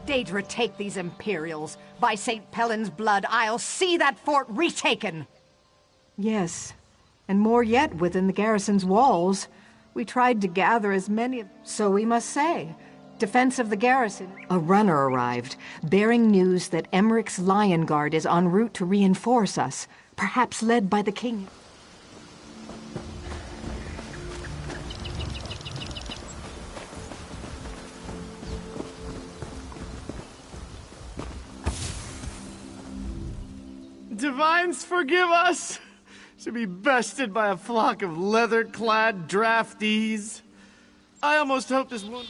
Daedra, take these Imperials. By St. Pellin's blood, I'll see that fort retaken! Yes, and more yet within the garrison's walls. We tried to gather as many... So we must say. Defense of the garrison. A runner arrived, bearing news that Emmerich's Lion Guard is en route to reinforce us, perhaps led by the king. Divines forgive us! To be bested by a flock of leather-clad draftees. I almost hoped this one...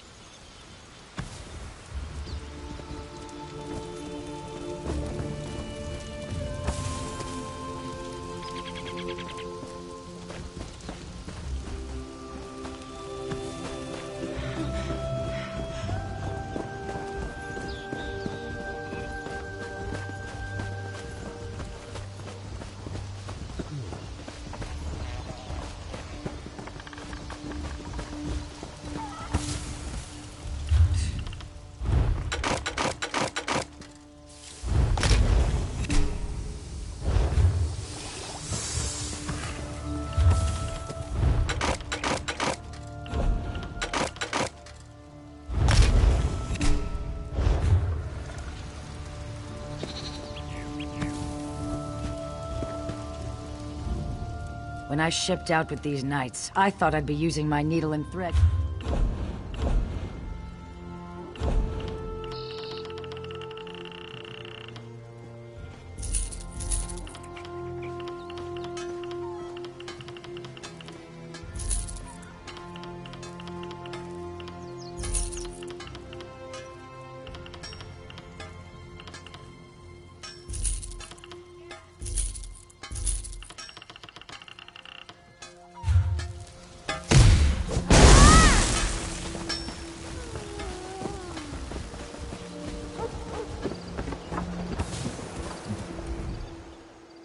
When I shipped out with these knights, I thought I'd be using my needle and thread.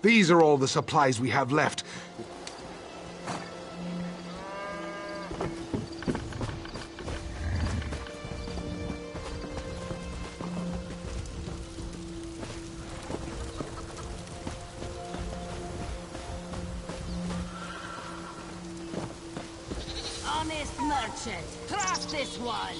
These are all the supplies we have left. Honest merchant, trust this one.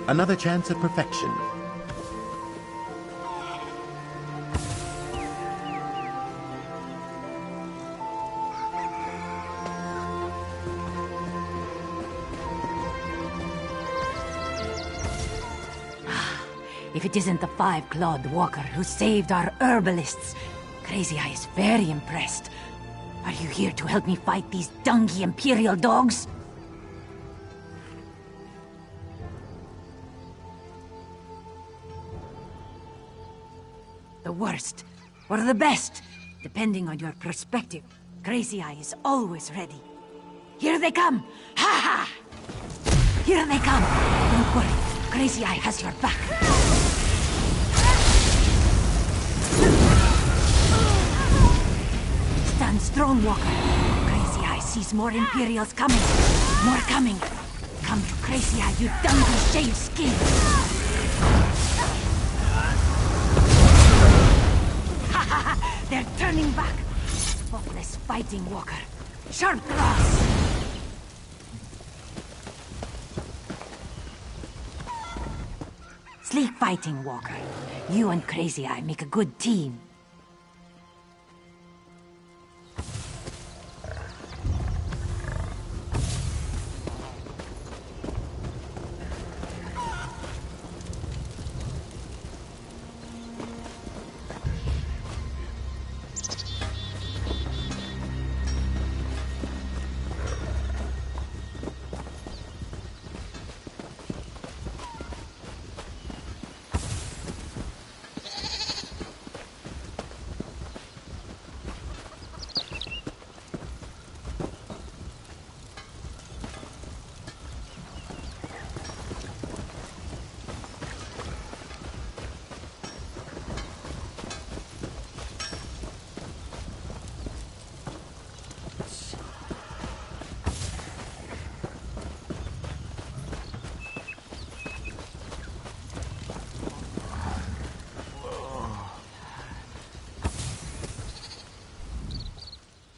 Another chance at perfection. If it isn't the five-clawed walker who saved our herbalists, Crazy Eye is very impressed. Are you here to help me fight these dungy Imperial dogs? The worst, or the best, depending on your perspective. Crazy Eye is always ready. Here they come! Ha ha! Here they come! Don't worry, Crazy Eye has your back. Stand strong, Walker. Crazy Eye sees more Imperials coming. More coming. Come to Crazy Eye, you dungy shaved skin. Ha ha ha! They're turning back. Faultless fighting, Walker. Sharp claws. Sleek fighting, Walker. You and Crazy Eye make a good team.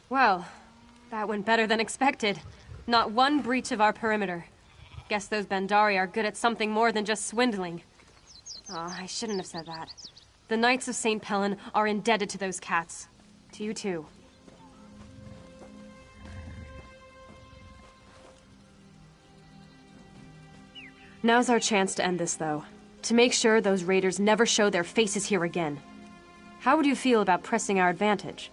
Well, that went better than expected. Not one breach of our perimeter. Guess those Bandari are good at something more than just swindling. Oh, I shouldn't have said that. The Knights of St. Pellen are indebted to those cats. To you too. Now's our chance to end this, though. To make sure those raiders never show their faces here again. How would you feel about pressing our advantage?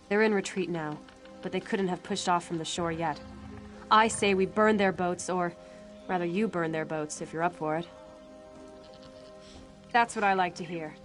They're in retreat now, but they couldn't have pushed off from the shore yet. I say we burn their boats, or rather you burn their boats if you're up for it. That's what I like to hear.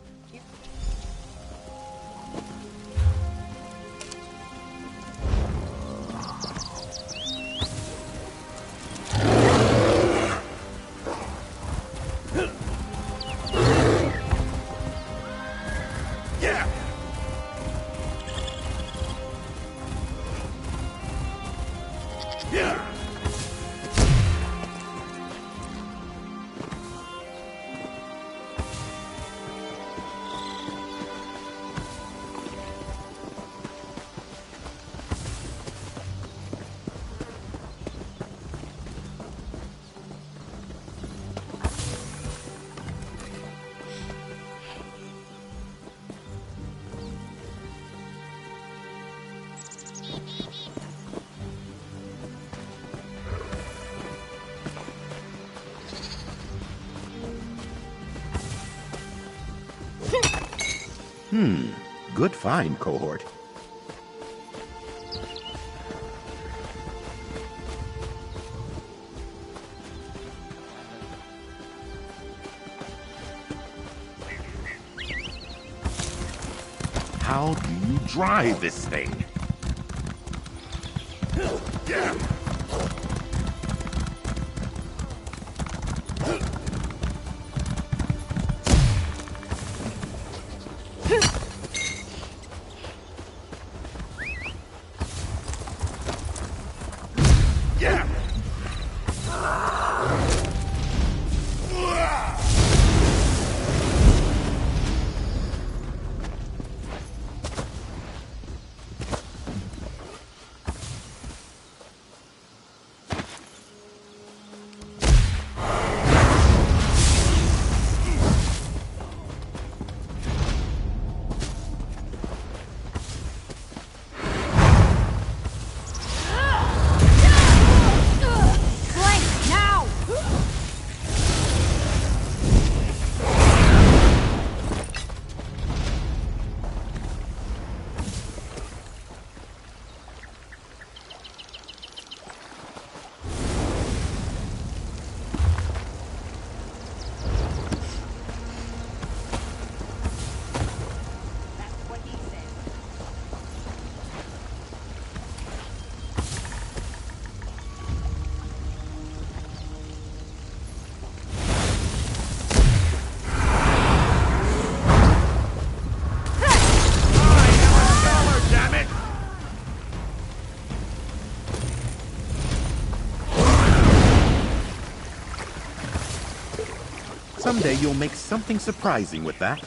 Good find, cohort. How do you drive this thing? Someday you'll make something surprising with that.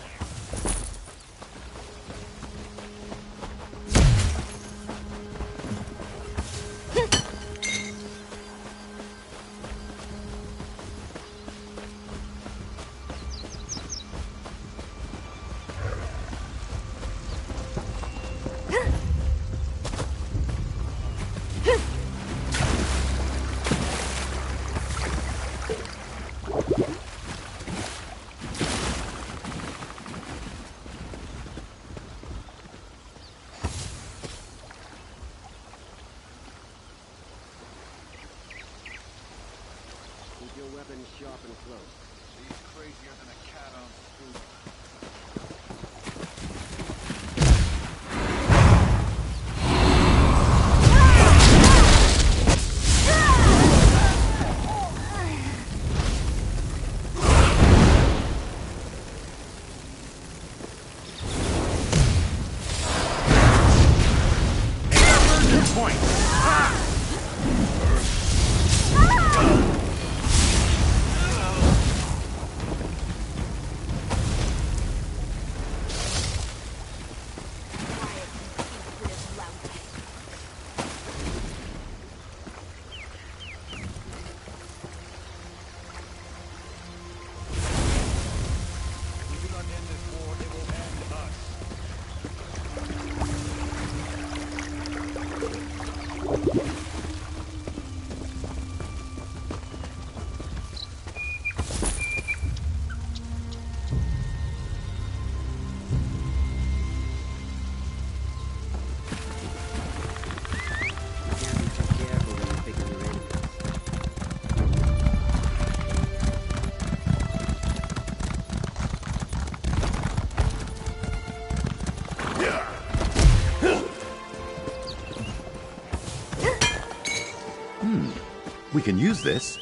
We can use this.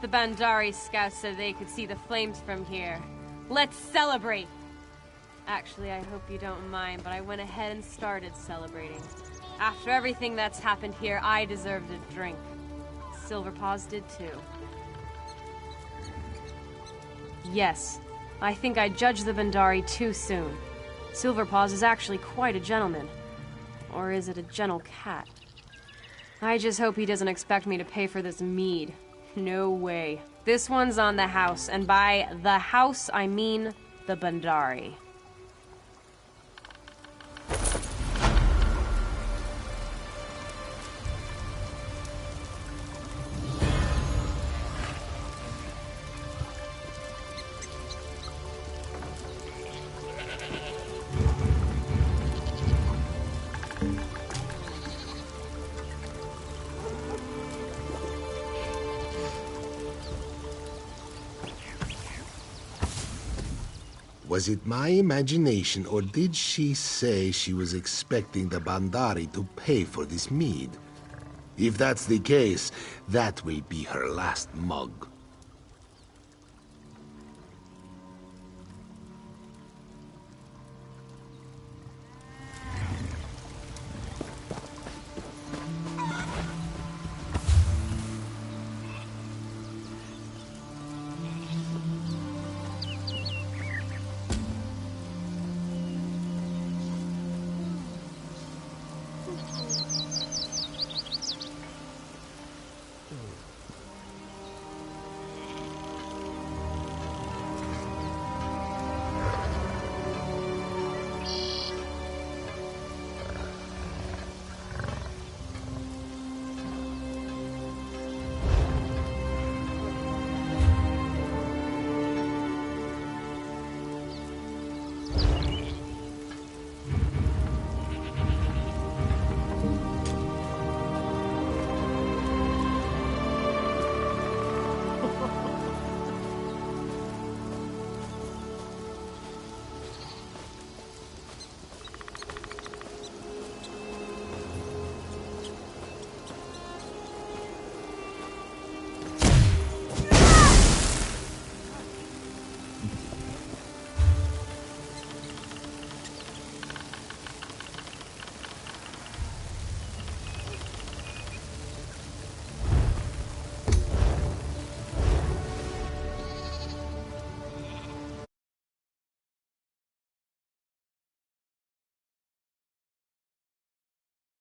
The Bandari scouts said they could see the flames from here. Let's celebrate! Actually, I hope you don't mind, but I went ahead and started celebrating. After everything that's happened here, I deserved a drink. Silverpaws did too. Yes, I think I judged the Bandari too soon. Silverpaws is actually quite a gentleman. Or is it a gentle cat? I just hope he doesn't expect me to pay for this mead. No way. This one's on the house, and by the house, I mean the Bandari. Was it my imagination, or did she say she was expecting the Bandari to pay for this mead? If that's the case, that will be her last mug.